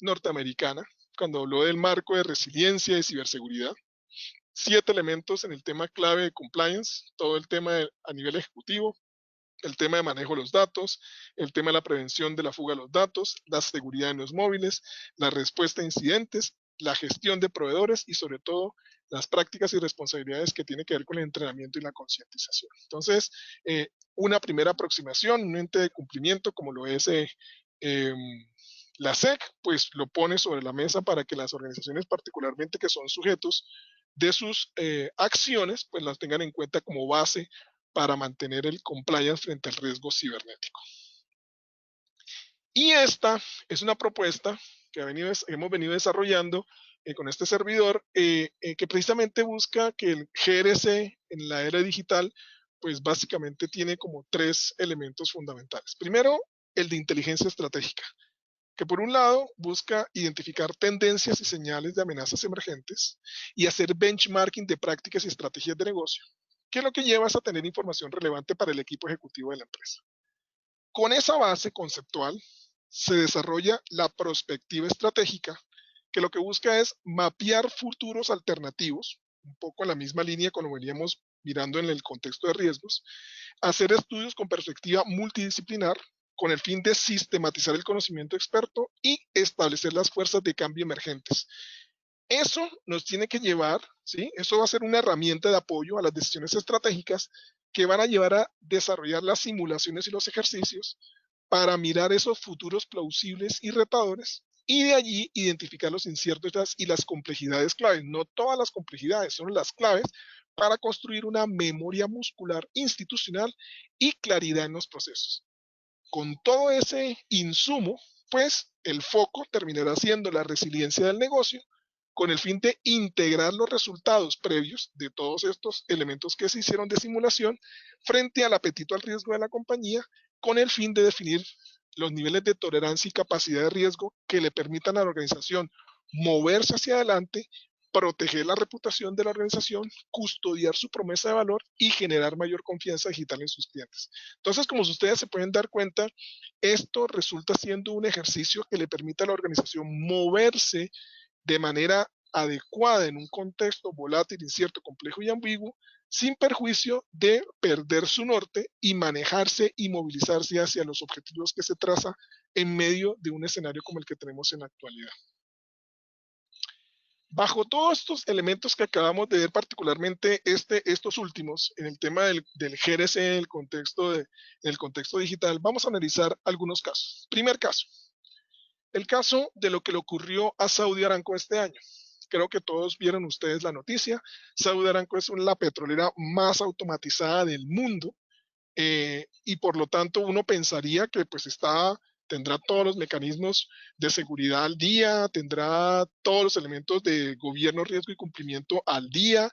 norteamericana cuando habló del marco de resiliencia y ciberseguridad. 7 elementos en el tema clave de compliance, todo el tema a nivel ejecutivo, el tema de manejo de los datos, el tema de la prevención de la fuga de los datos, la seguridad en los móviles, la respuesta a incidentes, la gestión de proveedores y sobre todo las prácticas y responsabilidades que tienen que ver con el entrenamiento y la concientización. Entonces, una primera aproximación, un ente de cumplimiento como lo es Em, la SEC pues lo pone sobre la mesa para que las organizaciones particularmente que son sujetos de sus acciones pues las tengan en cuenta como base para mantener el compliance frente al riesgo cibernético. Y esta es una propuesta que hemos venido desarrollando con este servidor que precisamente busca que el GRC en la era digital pues básicamente tiene como tres elementos fundamentales. Primero, el de inteligencia estratégica, que por un lado busca identificar tendencias y señales de amenazas emergentes y hacer benchmarking de prácticas y estrategias de negocio, que lo que lleva es a tener información relevante para el equipo ejecutivo de la empresa. Con esa base conceptual se desarrolla la prospectiva estratégica, que lo que busca es mapear futuros alternativos, un poco en la misma línea como veníamos mirando en el contexto de riesgos, hacer estudios con perspectiva multidisciplinar con el fin de sistematizar el conocimiento experto y establecer las fuerzas de cambio emergentes. Eso nos tiene que llevar, ¿sí? Eso va a ser una herramienta de apoyo a las decisiones estratégicas que van a llevar a desarrollar las simulaciones y los ejercicios para mirar esos futuros plausibles y retadores y de allí identificar los inciertos y las complejidades claves. No todas las complejidades, son las claves para construir una memoria muscular institucional y claridad en los procesos. Con todo ese insumo, pues el foco terminará siendo la resiliencia del negocio con el fin de integrar los resultados previos de todos estos elementos que se hicieron de simulación frente al apetito al riesgo de la compañía, con el fin de definir los niveles de tolerancia y capacidad de riesgo que le permitan a la organización moverse hacia adelante, proteger la reputación de la organización, custodiar su promesa de valor y generar mayor confianza digital en sus clientes. Entonces, como ustedes se pueden dar cuenta, esto resulta siendo un ejercicio que le permite a la organización moverse de manera adecuada en un contexto volátil, incierto, complejo y ambiguo, sin perjuicio de perder su norte y manejarse y movilizarse hacia los objetivos que se traza en medio de un escenario como el que tenemos en la actualidad. Bajo todos estos elementos que acabamos de ver, particularmente estos últimos, en el tema del GRC, en el contexto digital, vamos a analizar algunos casos. Primer caso, el caso de lo que le ocurrió a Saudi Aramco este año. Creo que todos vieron ustedes la noticia. Saudi Aramco es la petrolera más automatizada del mundo y por lo tanto uno pensaría que pues tendrá todos los mecanismos de seguridad al día, tendrá todos los elementos de gobierno, riesgo y cumplimiento al día,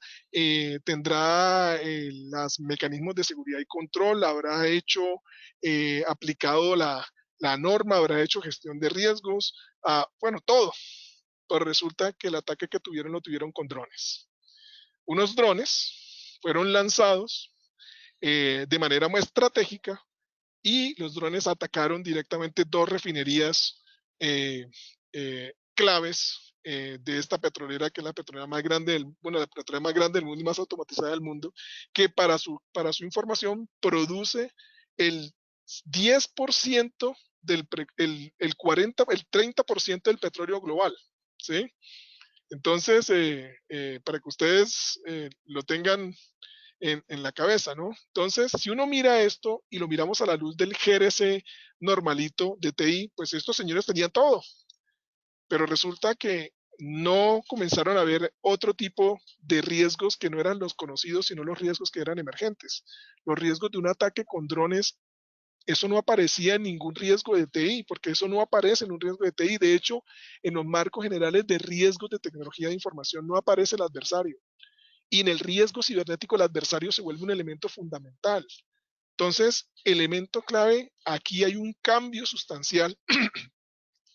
tendrá los mecanismos de seguridad y control, habrá aplicado la norma, habrá hecho gestión de riesgos, bueno, todo. Pero resulta que el ataque que tuvieron lo tuvieron con drones. Unos drones fueron lanzados de manera muy estratégica y los drones atacaron directamente dos refinerías claves de esta petrolera, que es la petrolera más grande la petrolera más grande del mundo y más automatizada del mundo, que para su información produce el 10% el 40, el 30% del petróleo global, ¿sí? Entonces, para que ustedes lo tengan en la cabeza, ¿no? Entonces, si uno mira esto y lo miramos a la luz del GRC normalito de TI, pues estos señores tenían todo, pero resulta que no comenzaron a ver otro tipo de riesgos que no eran los conocidos, sino los riesgos que eran emergentes. Los riesgos de un ataque con drones, eso no aparecía en ningún riesgo de TI, porque eso no aparece en un riesgo de TI. De hecho, en los marcos generales de riesgos de tecnología de información no aparece el adversario. Y en el riesgo cibernético el adversario se vuelve un elemento fundamental. Entonces, elemento clave, aquí hay un cambio sustancial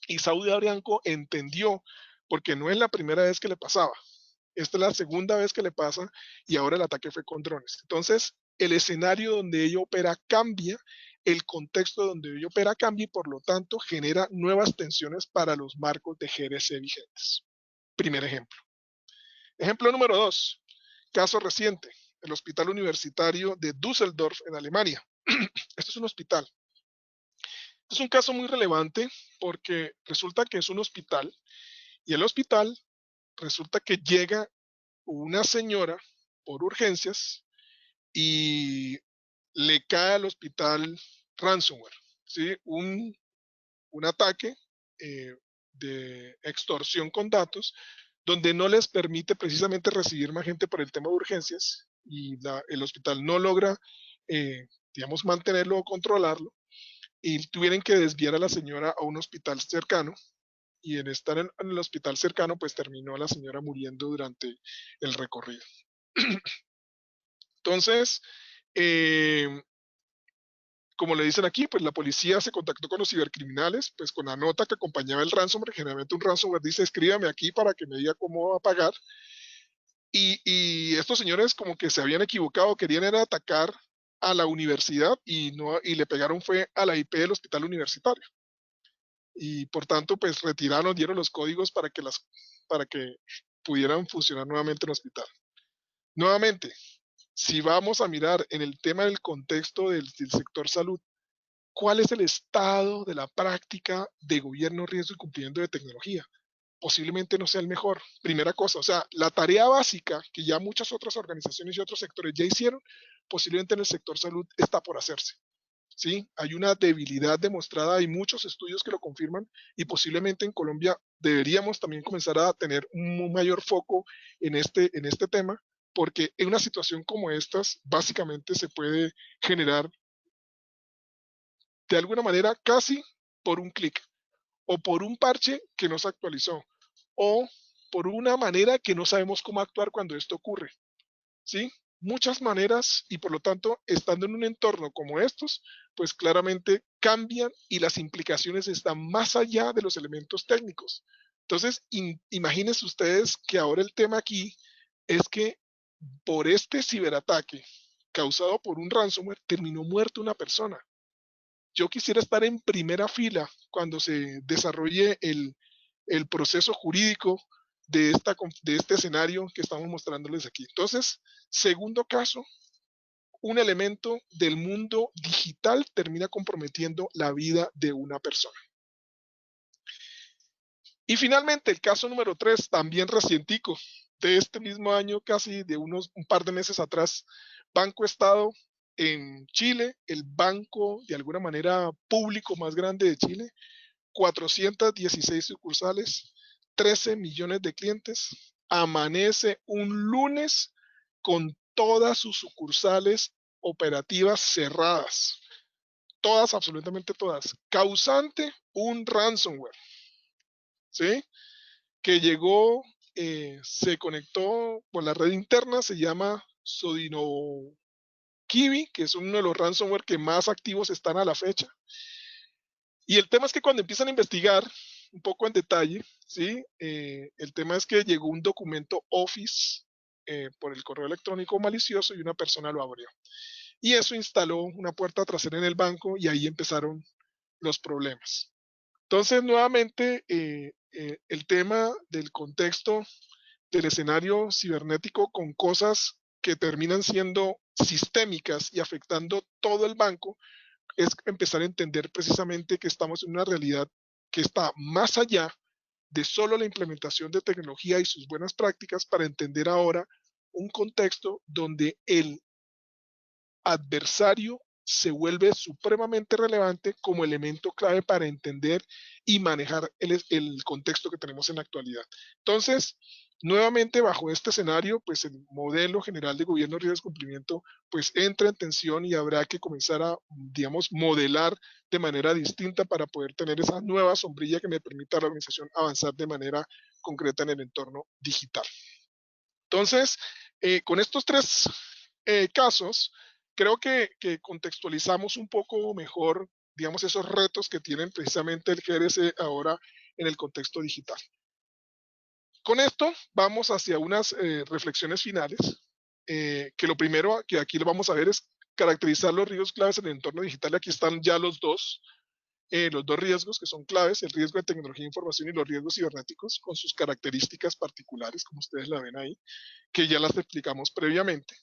y Saudi Aramco entendió, porque no es la primera vez que le pasaba, esta es la segunda vez que le pasa y ahora el ataque fue con drones. Entonces, el escenario donde ella opera cambia, el contexto donde ella opera cambia y por lo tanto genera nuevas tensiones para los marcos de GRC vigentes. Primer ejemplo. Ejemplo número 2, caso reciente, el Hospital Universitario de Düsseldorf en Alemania. Este es un hospital. Es un caso muy relevante porque resulta que es un hospital y el hospital resulta que llega una señora por urgencias y le cae al hospital ransomware, ¿sí? un ataque de extorsión con datos, donde no les permite precisamente recibir más gente por el tema de urgencias y el hospital no logra, digamos, mantenerlo o controlarlo, y tuvieron que desviar a la señora a un hospital cercano, y en estar en el hospital cercano, pues terminó la señora muriendo durante el recorrido. Entonces, eh, como le dicen aquí, pues la policía se contactó con los cibercriminales, pues con la nota que acompañaba el ransomware. Generalmente un ransomware dice, escríbame aquí para que me diga cómo va a pagar. Y estos señores como que se habían equivocado, querían era atacar a la universidad y, no, y le pegaron fue a la IP del hospital universitario. Y por tanto, pues retiraron, dieron los códigos para que pudieran funcionar nuevamente el hospital. Nuevamente, si vamos a mirar en el tema del contexto del sector salud, ¿cuál es el estado de la práctica de gobierno, riesgo y cumplimiento de tecnología? Posiblemente no sea el mejor. Primera cosa, o sea, la tarea básica que ya muchas otras organizaciones y otros sectores ya hicieron, posiblemente en el sector salud está por hacerse. ¿Sí? Hay una debilidad demostrada, hay muchos estudios que lo confirman y posiblemente en Colombia deberíamos también comenzar a tener un mayor foco en este tema, porque en una situación como estas, básicamente se puede generar de alguna manera casi por un clic o por un parche que no se actualizó o por una manera que no sabemos cómo actuar cuando esto ocurre. ¿Sí? Muchas maneras y por lo tanto, estando en un entorno como estos, pues claramente cambian y las implicaciones están más allá de los elementos técnicos. Entonces, imagínense ustedes que ahora el tema aquí es que por este ciberataque causado por un ransomware terminó muerta una persona. Yo quisiera estar en primera fila cuando se desarrolle el proceso jurídico de este escenario que estamos mostrándoles aquí. Entonces, segundo caso, un elemento del mundo digital termina comprometiendo la vida de una persona. Y finalmente, el caso número 3, también recientico, de este mismo año, casi de un par de meses atrás, Banco Estado en Chile, el banco de alguna manera público más grande de Chile, 416 sucursales, 13 millones de clientes, amanece un lunes con todas sus sucursales operativas cerradas, todas, absolutamente todas, causante un ransomware, ¿sí? Que llegó, se conectó con la red interna, se llama Sodinokibi, que es uno de los ransomware que más activos están a la fecha. Y el tema es que cuando empiezan a investigar un poco en detalle, ¿sí? El tema es que llegó un documento Office por el correo electrónico malicioso y una persona lo abrió. Y eso instaló una puerta trasera en el banco y ahí empezaron los problemas. Entonces, nuevamente, el tema del contexto del escenario cibernético con cosas que terminan siendo sistémicas y afectando todo el banco, es empezar a entender precisamente que estamos en una realidad que está más allá de solo la implementación de tecnología y sus buenas prácticas para entender ahora un contexto donde el adversario se vuelve supremamente relevante como elemento clave para entender y manejar el contexto que tenemos en la actualidad. Entonces, nuevamente bajo este escenario, pues el modelo general de gobierno de riesgo de cumplimiento pues entra en tensión y habrá que comenzar a, digamos, modelar de manera distinta para poder tener esa nueva sombrilla que me permita a la organización avanzar de manera concreta en el entorno digital. Entonces, con estos tres casos, creo que contextualizamos un poco mejor, digamos, esos retos que tienen precisamente el GRC ahora en el contexto digital. Con esto vamos hacia unas reflexiones finales, que lo primero que aquí lo vamos a ver es caracterizar los riesgos claves en el entorno digital. Aquí están ya los dos riesgos que son claves, el riesgo de tecnología de información y los riesgos cibernéticos con sus características particulares, como ustedes la ven ahí, que ya las explicamos previamente,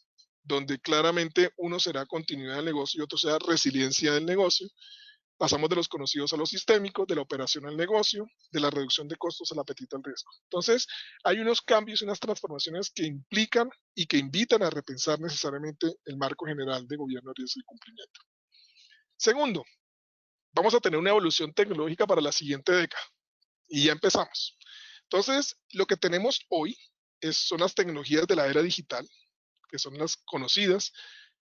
donde claramente uno será continuidad del negocio y otro será resiliencia del negocio. Pasamos de los conocidos a los sistémicos, de la operación al negocio, de la reducción de costos al apetito al riesgo. Entonces, hay unos cambios y unas transformaciones que implican y que invitan a repensar necesariamente el marco general de gobierno, riesgo y cumplimiento. Segundo, vamos a tener una evolución tecnológica para la siguiente década. Y ya empezamos. Entonces, lo que tenemos hoy son las tecnologías de la era digital, que son las conocidas,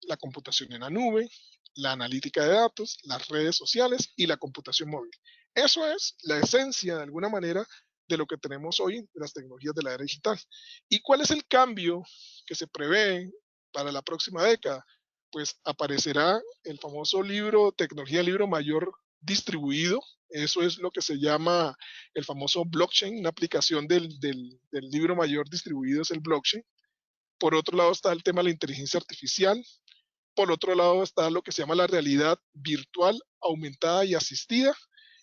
la computación en la nube, la analítica de datos, las redes sociales y la computación móvil. Eso es la esencia, de alguna manera, de lo que tenemos hoy de las tecnologías de la era digital. ¿Y cuál es el cambio que se prevé para la próxima década? Pues aparecerá el famoso libro, tecnología libro mayor distribuido. Eso es lo que se llama el famoso blockchain, una aplicación del libro mayor distribuido es el blockchain. Por otro lado está el tema de la inteligencia artificial. Por otro lado está lo que se llama la realidad virtual, aumentada y asistida.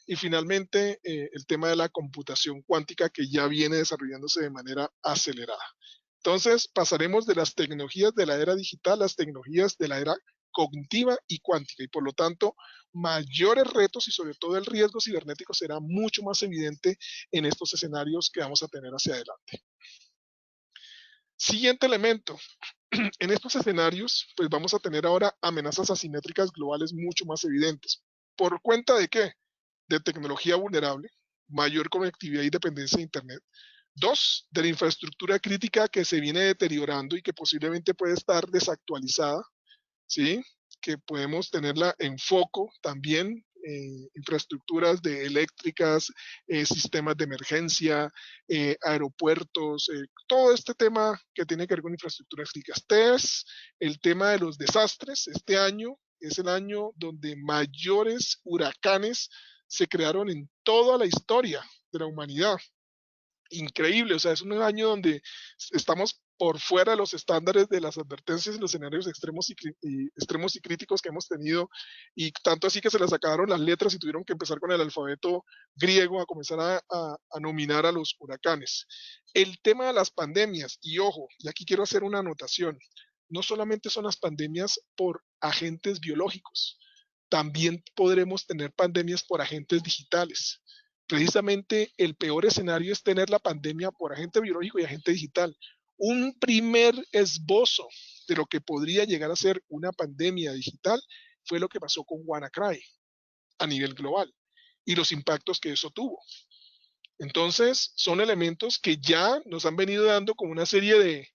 Y finalmente el tema de la computación cuántica que ya viene desarrollándose de manera acelerada. Entonces pasaremos de las tecnologías de la era digital a las tecnologías de la era cognitiva y cuántica. Y por lo tanto, mayores retos y sobre todo el riesgo cibernético será mucho más evidente en estos escenarios que vamos a tener hacia adelante. Siguiente elemento, en estos escenarios, pues vamos a tener ahora amenazas asimétricas globales mucho más evidentes. ¿Por cuenta de qué? De tecnología vulnerable, mayor conectividad y dependencia de Internet. Dos, de la infraestructura crítica que se viene deteriorando y que posiblemente puede estar desactualizada, ¿sí? Que podemos tenerla en foco también, infraestructuras de eléctricas, sistemas de emergencia, aeropuertos, todo este tema que tiene que ver con infraestructuras críticas. Tres, el tema de los desastres. Este año es el año donde mayores huracanes se crearon en toda la historia de la humanidad. Increíble, o sea, es un año donde estamos por fuera de los estándares de las advertencias y los escenarios extremos y críticos que hemos tenido, y tanto así que se les acabaron las letras y tuvieron que empezar con el alfabeto griego a comenzar a nominar a los huracanes. El tema de las pandemias, y ojo, y aquí quiero hacer una anotación, no solamente son las pandemias por agentes biológicos, también podremos tener pandemias por agentes digitales. Precisamente el peor escenario es tener la pandemia por agente biológico y agente digital. Un primer esbozo de lo que podría llegar a ser una pandemia digital fue lo que pasó con WannaCry a nivel global y los impactos que eso tuvo. Entonces, son elementos que ya nos han venido dando como una serie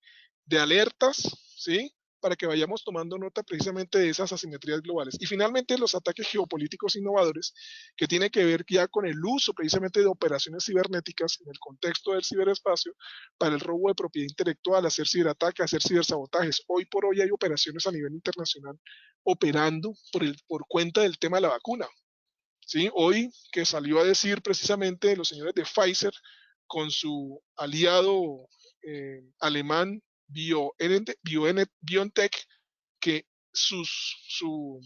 de alertas, ¿sí? Para que vayamos tomando nota precisamente de esas asimetrías globales. Y finalmente, los ataques geopolíticos innovadores, que tiene que ver ya con el uso precisamente de operaciones cibernéticas en el contexto del ciberespacio para el robo de propiedad intelectual, hacer ciberataques, hacer cibersabotajes. Hoy por hoy hay operaciones a nivel internacional operando por cuenta del tema de la vacuna. ¿Sí? Hoy que salió a decir precisamente los señores de Pfizer con su aliado alemán BioNTech, que su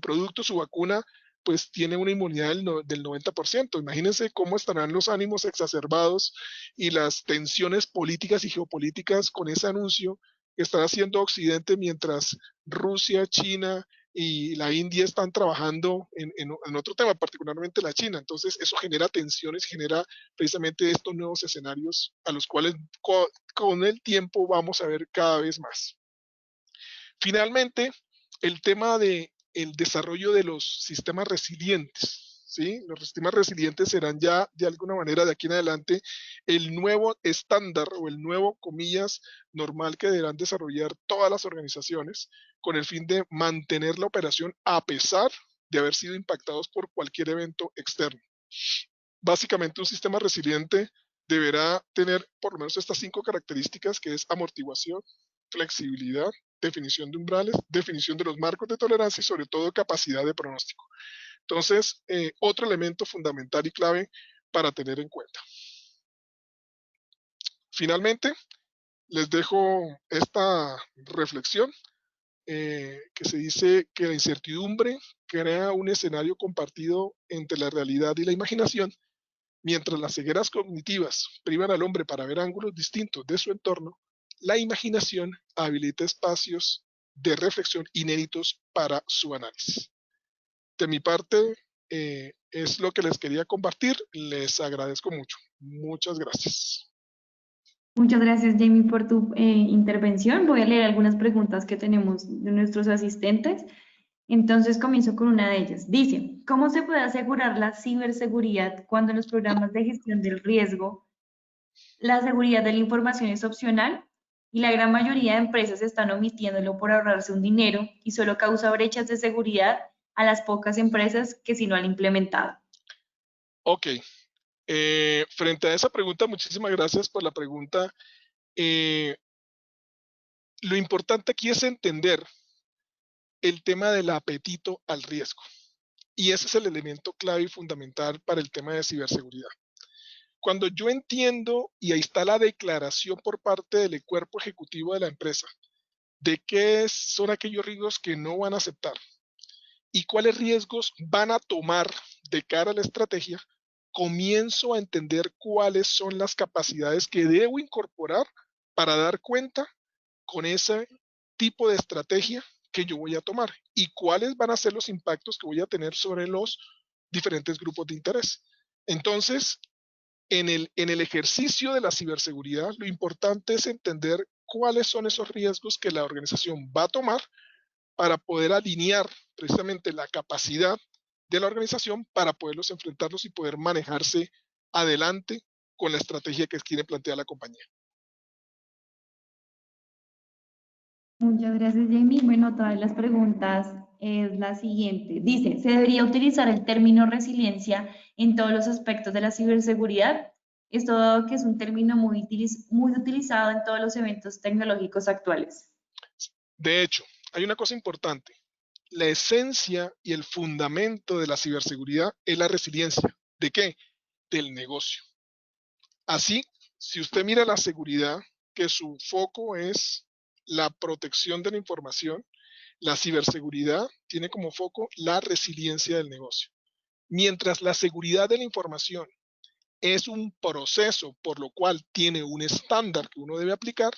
producto, su vacuna, pues tiene una inmunidad del 90%. Imagínense cómo estarán los ánimos exacerbados y las tensiones políticas y geopolíticas con ese anuncio que está haciendo Occidente mientras Rusia, China y la India están trabajando en otro tema, particularmente la China. Entonces eso genera tensiones, genera precisamente estos nuevos escenarios a los cuales con el tiempo vamos a ver cada vez más. Finalmente, el tema de el desarrollo de los sistemas resilientes, ¿sí? Los sistemas resilientes serán ya de alguna manera de aquí en adelante el nuevo estándar o el nuevo, comillas, normal que deberán desarrollar todas las organizaciones con el fin de mantener la operación a pesar de haber sido impactados por cualquier evento externo. Básicamente un sistema resiliente deberá tener por lo menos estas 5 características, que es amortiguación, flexibilidad, definición de umbrales, definición de los marcos de tolerancia y sobre todo capacidad de pronóstico. Entonces, otro elemento fundamental y clave para tener en cuenta. Finalmente, les dejo esta reflexión que se dice que la incertidumbre crea un escenario compartido entre la realidad y la imaginación. Mientras las cegueras cognitivas privan al hombre para ver ángulos distintos de su entorno, la imaginación habilita espacios de reflexión inéditos para su análisis. De mi parte, es lo que les quería compartir. Les agradezco mucho. Muchas gracias. Muchas gracias, Jamie, por tu intervención. Voy a leer algunas preguntas que tenemos de nuestros asistentes. Entonces comienzo con una de ellas. Dice, ¿cómo se puede asegurar la ciberseguridad cuando en los programas de gestión del riesgo la seguridad de la información es opcional y la gran mayoría de empresas están omitiéndolo por ahorrarse un dinero y solo causa brechas de seguridad a las pocas empresas que sí lo han implementado? Ok, frente a esa pregunta, muchísimas gracias por la pregunta. Eh, lo importante aquí es entender el tema del apetito al riesgo. Y ese es el elemento clave y fundamental para el tema de ciberseguridad. Cuando yo entiendo, y ahí está la declaración por parte del cuerpo ejecutivo de la empresa, de qué son aquellos riesgos que no van a aceptar y cuáles riesgos van a tomar de cara a la estrategia, comienzo a entender cuáles son las capacidades que debo incorporar para dar cuenta con ese tipo de estrategia que yo voy a tomar y cuáles van a ser los impactos que voy a tener sobre los diferentes grupos de interés. Entonces, en el ejercicio de la ciberseguridad, lo importante es entender cuáles son esos riesgos que la organización va a tomar para poder alinear precisamente la capacidad de la organización para poderlos enfrentarlos y poder manejarse adelante con la estrategia que quiere plantear la compañía. Muchas gracias, Jamie. Bueno, otra de las preguntas es la siguiente. Dice, ¿se debería utilizar el término resiliencia en todos los aspectos de la ciberseguridad? Esto dado que es un término muy utilizado en todos los eventos tecnológicos actuales. De hecho, hay una cosa importante. La esencia y el fundamento de la ciberseguridad es la resiliencia. ¿De qué? Del negocio. Así, si usted mira la seguridad, que su foco es la protección de la información, la ciberseguridad tiene como foco la resiliencia del negocio. Mientras la seguridad de la información es un proceso por lo cual tiene un estándar que uno debe aplicar,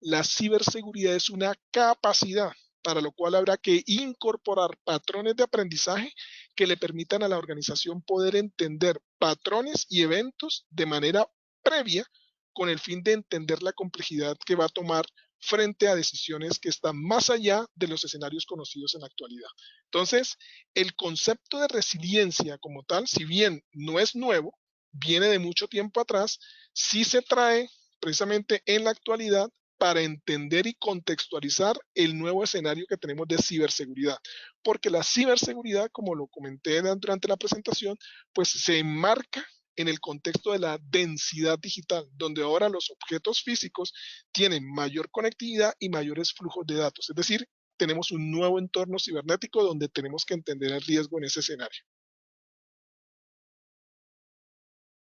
la ciberseguridad es una capacidad para lo cual habrá que incorporar patrones de aprendizaje que le permitan a la organización poder entender patrones y eventos de manera previa con el fin de entender la complejidad que va a tomar frente a decisiones que están más allá de los escenarios conocidos en la actualidad. Entonces, el concepto de resiliencia como tal, si bien no es nuevo, viene de mucho tiempo atrás, sí se trae precisamente en la actualidad para entender y contextualizar el nuevo escenario que tenemos de ciberseguridad. Porque la ciberseguridad, como lo comenté durante la presentación, pues se enmarca en el contexto de la densidad digital, donde ahora los objetos físicos tienen mayor conectividad y mayores flujos de datos. Es decir, tenemos un nuevo entorno cibernético donde tenemos que entender el riesgo en ese escenario.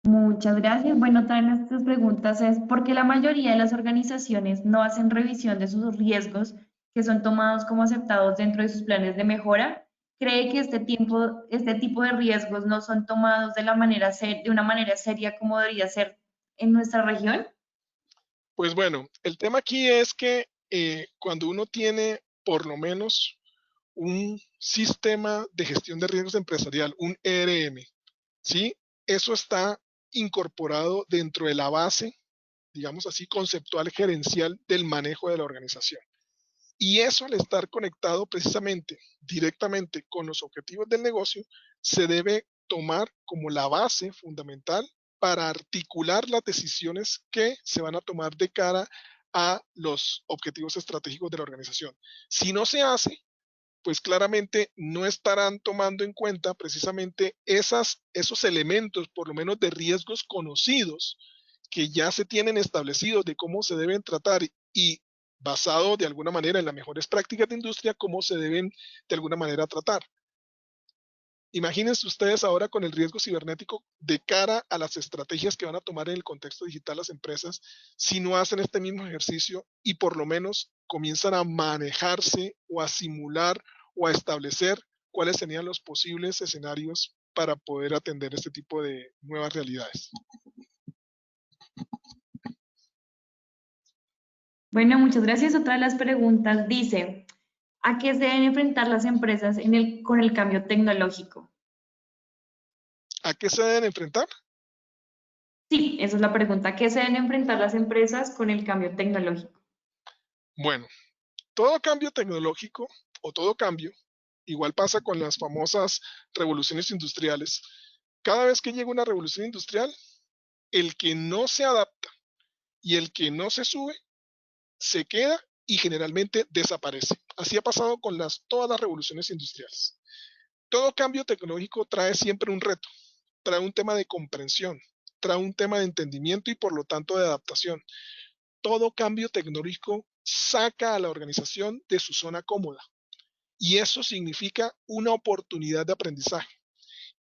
Muchas gracias. Bueno, otra de nuestras preguntas es, ¿por qué la mayoría de las organizaciones no hacen revisión de sus riesgos que son tomados como aceptados dentro de sus planes de mejora? ¿Cree que este tipo de riesgos no son tomados de de una manera seria como debería ser en nuestra región? Pues bueno, el tema aquí es que cuando uno tiene por lo menos un sistema de gestión de riesgos empresarial, un ERM, ¿sí? Eso está incorporado dentro de la base, digamos así, conceptual gerencial del manejo de la organización. Y eso, al estar conectado precisamente directamente con los objetivos del negocio, se debe tomar como la base fundamental para articular las decisiones que se van a tomar de cara a los objetivos estratégicos de la organización. Si no se hace, pues claramente no estarán tomando en cuenta precisamente esos elementos, por lo menos de riesgos conocidos, que ya se tienen establecidos de cómo se deben tratar y basado de alguna manera en las mejores prácticas de industria, cómo se deben de alguna manera tratar. Imagínense ustedes ahora con el riesgo cibernético de cara a las estrategias que van a tomar en el contexto digital las empresas, si no hacen este mismo ejercicio y por lo menos comienzan a manejarse o a simular o a establecer cuáles serían los posibles escenarios para poder atender este tipo de nuevas realidades. Bueno, muchas gracias. Otra de las preguntas dice, ¿a qué se deben enfrentar las empresas con el cambio tecnológico? ¿A qué se deben enfrentar? Sí, esa es la pregunta. ¿A qué se deben enfrentar las empresas con el cambio tecnológico? Bueno, todo cambio tecnológico o todo cambio igual pasa con las famosas revoluciones industriales. Cada vez que llega una revolución industrial, el que no se adapta y el que no se sube, se queda y generalmente desaparece. Así ha pasado con todas las revoluciones industriales. Todo cambio tecnológico trae siempre un reto, trae un tema de comprensión, trae un tema de entendimiento y por lo tanto de adaptación. Todo cambio tecnológico saca a la organización de su zona cómoda y eso significa una oportunidad de aprendizaje.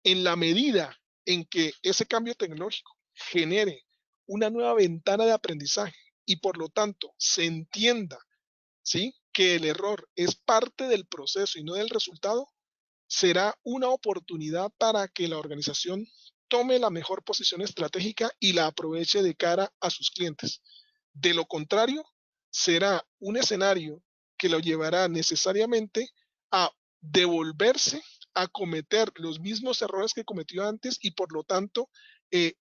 En la medida en que ese cambio tecnológico genere una nueva ventana de aprendizaje y por lo tanto se entienda, ¿sí?, que el error es parte del proceso y no del resultado, será una oportunidad para que la organización tome la mejor posición estratégica y la aproveche de cara a sus clientes. De lo contrario, será un escenario que lo llevará necesariamente a devolverse a cometer los mismos errores que cometió antes y por lo tanto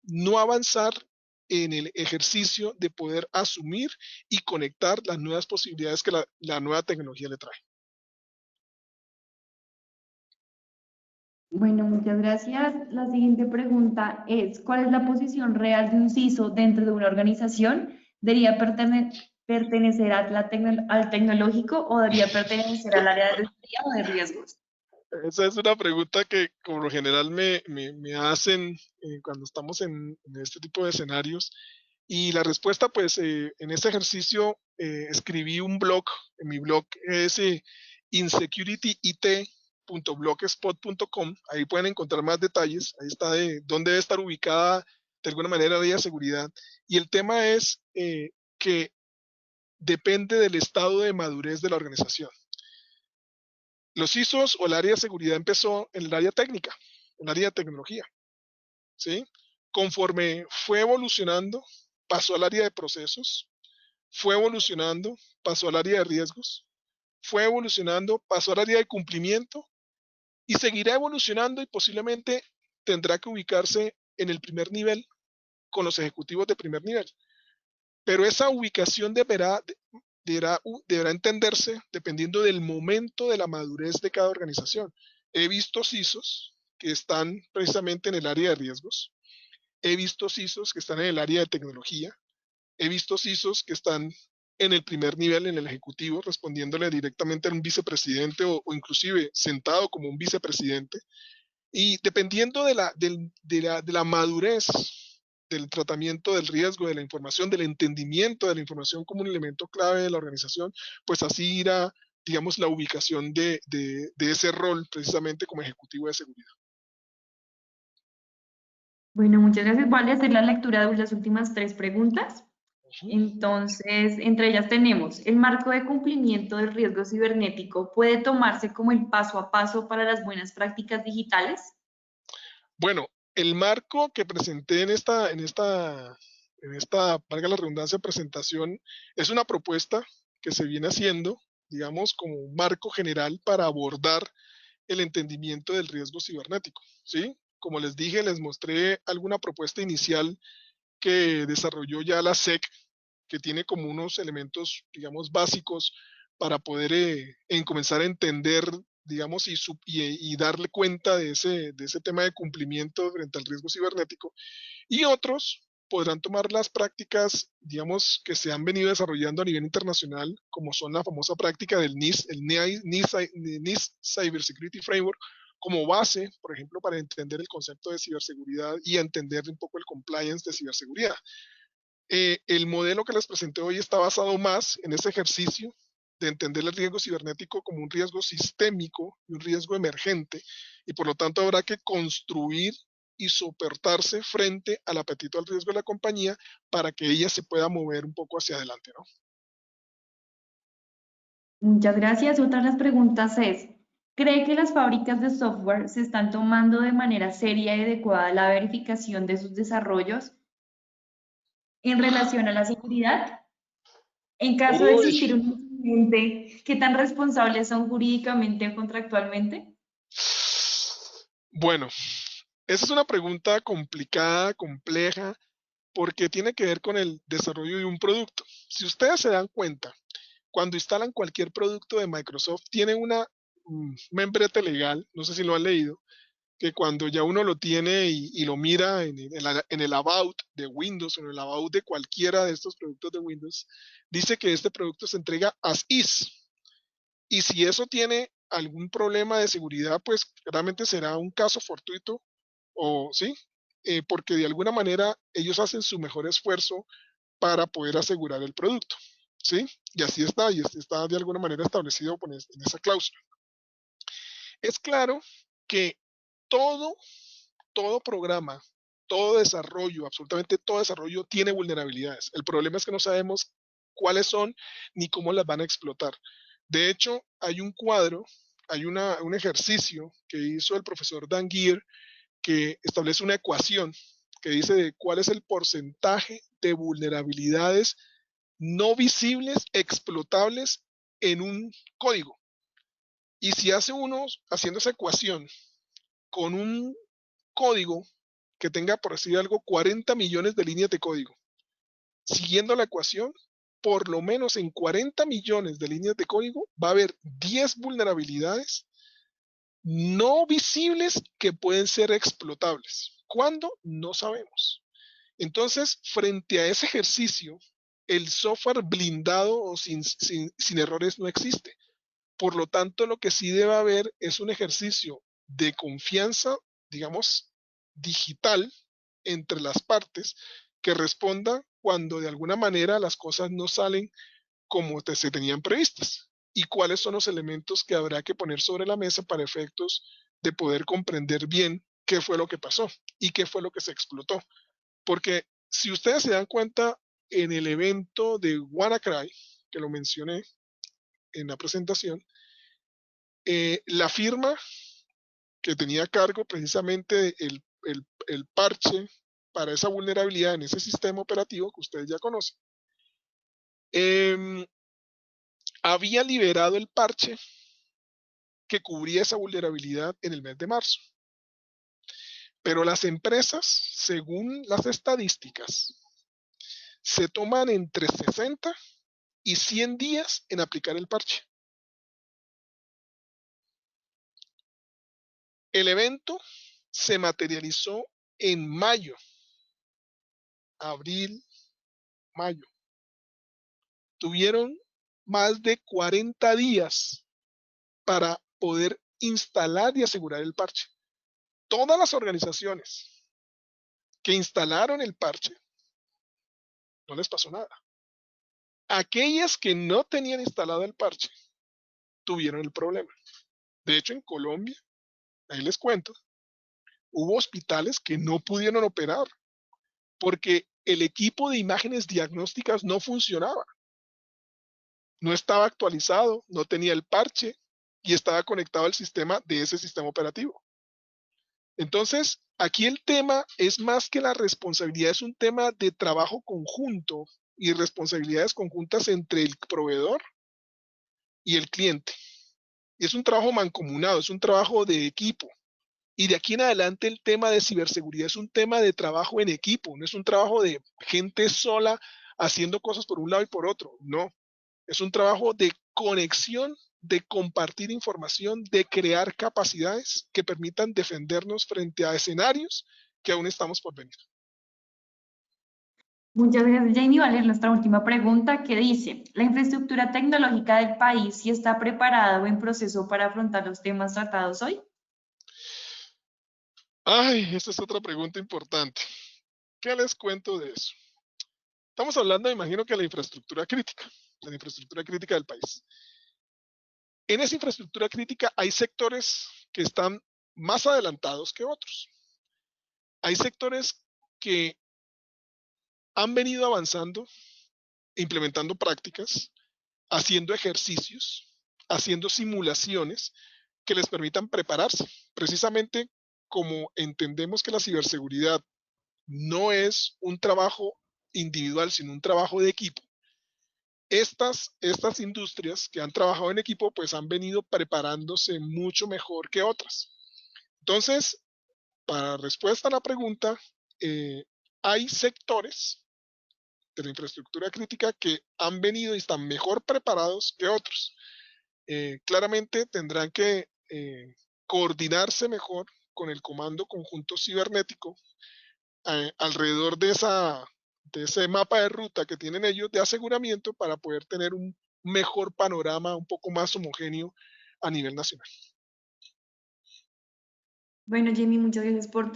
no avanzar en el ejercicio de poder asumir y conectar las nuevas posibilidades que la nueva tecnología le trae. Bueno, muchas gracias. La siguiente pregunta es, ¿cuál es la posición real de un CISO dentro de una organización? ¿Debería pertenecer al tecnológico o debería pertenecer al área de auditoría o de riesgos? Esa es una pregunta que por lo general me hacen cuando estamos en este tipo de escenarios. Y la respuesta, pues, en este ejercicio escribí un blog. En mi blog es insecurityit.blogspot.com. Ahí pueden encontrar más detalles. Ahí está de dónde debe estar ubicada de alguna manera la área de seguridad. Y el tema es que depende del estado de madurez de la organización. Los ISOs o el área de seguridad empezó en el área técnica, en el área de tecnología, ¿sí? Conforme fue evolucionando, pasó al área de procesos, fue evolucionando, pasó al área de riesgos, fue evolucionando, pasó al área de cumplimiento y seguirá evolucionando y posiblemente tendrá que ubicarse en el primer nivel con los ejecutivos de primer nivel. Pero esa ubicación deberá entenderse dependiendo del momento de la madurez de cada organización. He visto CISOs que están precisamente en el área de riesgos, he visto CISOs que están en el área de tecnología, he visto CISOs que están en el primer nivel, en el ejecutivo, respondiéndole directamente a un vicepresidente o inclusive sentado como un vicepresidente. Y dependiendo de la madurez del tratamiento del riesgo, de la información, del entendimiento de la información como un elemento clave de la organización, pues así irá, digamos, la ubicación de ese rol precisamente como ejecutivo de seguridad. Bueno, muchas gracias. Voy a hacer la lectura de las últimas tres preguntas. Entonces, entre ellas tenemos, ¿el marco de cumplimiento del riesgo cibernético puede tomarse como el paso a paso para las buenas prácticas digitales? Bueno, el marco que presenté valga la redundancia, presentación, es una propuesta que se viene haciendo, digamos, como un marco general para abordar el entendimiento del riesgo cibernético, ¿sí? Como les dije, les mostré alguna propuesta inicial que desarrolló ya la SEC, que tiene como unos elementos, digamos, básicos para poder comenzar a entender, digamos, y darle cuenta de ese tema de cumplimiento frente al riesgo cibernético. Y otros podrán tomar las prácticas, digamos, que se han venido desarrollando a nivel internacional, como son la famosa práctica del NIST Cybersecurity Framework, como base, por ejemplo, para entender el concepto de ciberseguridad y entender un poco el compliance de ciberseguridad. El modelo que les presenté hoy está basado más en ese ejercicio de entender el riesgo cibernético como un riesgo sistémico y un riesgo emergente, y por lo tanto habrá que construir y soportarse frente al apetito al riesgo de la compañía para que ella se pueda mover un poco hacia adelante, ¿no? Muchas gracias. Otra de las preguntas es, ¿cree que las fábricas de software se están tomando de manera seria y adecuada la verificación de sus desarrollos en relación a la seguridad? En caso de Uy, existir un incidente, ¿qué tan responsables son jurídicamente o contractualmente? bueno, esa es una pregunta complicada, compleja, porque tiene que ver con el desarrollo de un producto. Si ustedes se dan cuenta, cuando instalan cualquier producto de Microsoft, tiene membrete legal, no sé si lo han leído, que cuando ya uno lo tiene y lo mira en el about de Windows o en el about de cualquiera de estos productos de Windows, dice que este producto se entrega as is. Y si eso tiene algún problema de seguridad, pues realmente será un caso fortuito o sí, porque de alguna manera ellos hacen su mejor esfuerzo para poder asegurar el producto, ¿sí? Y así está de alguna manera establecido en esa cláusula. Es claro que todo, todo programa, todo desarrollo, absolutamente todo desarrollo tiene vulnerabilidades. El problema es que no sabemos cuáles son ni cómo las van a explotar. De hecho, hay un cuadro, hay un ejercicio que hizo el profesor Dan Geer que establece una ecuación que dice de cuál es el porcentaje de vulnerabilidades no visibles, explotables en un código. Y si hace uno haciendo esa ecuación con un código que tenga, por así algo, 40 millones de líneas de código, siguiendo la ecuación, por lo menos en 40 millones de líneas de código va a haber 10 vulnerabilidades no visibles que pueden ser explotables. ¿Cuándo? No sabemos. Entonces, frente a ese ejercicio, el software blindado o sin errores no existe. Por lo tanto, lo que sí debe haber es un ejercicio de confianza, digamos, digital entre las partes que responda cuando de alguna manera las cosas no salen como se tenían previstas y cuáles son los elementos que habrá que poner sobre la mesa para efectos de poder comprender bien qué fue lo que pasó y qué fue lo que se explotó. Porque si ustedes se dan cuenta en el evento de WannaCry, que lo mencioné en la presentación, la firma que tenía a cargo precisamente el parche para esa vulnerabilidad en ese sistema operativo que ustedes ya conocen, había liberado el parche que cubría esa vulnerabilidad en el mes de marzo. Pero las empresas, según las estadísticas, se toman entre 60 y 100 días en aplicar el parche. El evento se materializó en mayo, abril, mayo. Tuvieron más de 40 días para poder instalar y asegurar el parche. Todas las organizaciones que instalaron el parche, no les pasó nada. Aquellas que no tenían instalado el parche, tuvieron el problema. De hecho, en Colombia, ahí les cuento, hubo hospitales que no pudieron operar porque el equipo de imágenes diagnósticas no funcionaba. No estaba actualizado, no tenía el parche y estaba conectado al sistema de ese sistema operativo. Entonces, aquí el tema es más que la responsabilidad, es un tema de trabajo conjunto y responsabilidades conjuntas entre el proveedor y el cliente. Y es un trabajo mancomunado, es un trabajo de equipo. Y de aquí en adelante el tema de ciberseguridad es un tema de trabajo en equipo, no es un trabajo de gente sola haciendo cosas por un lado y por otro, no. Es un trabajo de conexión, de compartir información, de crear capacidades que permitan defendernos frente a escenarios que aún estamos por venir. Muchas gracias, Jamie. Vale, nuestra última pregunta que dice, ¿la infraestructura tecnológica del país sí está preparada o en proceso para afrontar los temas tratados hoy? Ay, esta es otra pregunta importante. ¿Qué les cuento de eso? Estamos hablando, me imagino que de la infraestructura crítica del país. En esa infraestructura crítica hay sectores que están más adelantados que otros. Hay sectores que han venido avanzando, implementando prácticas, haciendo ejercicios, haciendo simulaciones que les permitan prepararse. Precisamente como entendemos que la ciberseguridad no es un trabajo individual, sino un trabajo de equipo, estas industrias que han trabajado en equipo, pues han venido preparándose mucho mejor que otras. Entonces, para respuesta a la pregunta, hay sectores de la infraestructura crítica que han venido y están mejor preparados que otros. Claramente tendrán que coordinarse mejor con el Comando Conjunto Cibernético alrededor de ese mapa de ruta que tienen ellos de aseguramiento para poder tener un mejor panorama, un poco más homogéneo a nivel nacional. Bueno, Jamie, muchas gracias por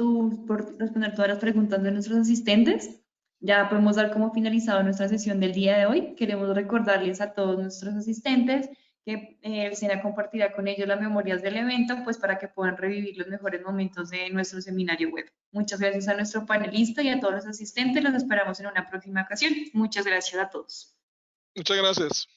responder todas las preguntas de nuestros asistentes. Ya podemos dar como finalizado nuestra sesión del día de hoy. Queremos recordarles a todos nuestros asistentes que el SENA compartirá con ellos las memorias del evento, pues para que puedan revivir los mejores momentos de nuestro seminario web. Muchas gracias a nuestro panelista y a todos los asistentes. Los esperamos en una próxima ocasión. Muchas gracias a todos. Muchas gracias.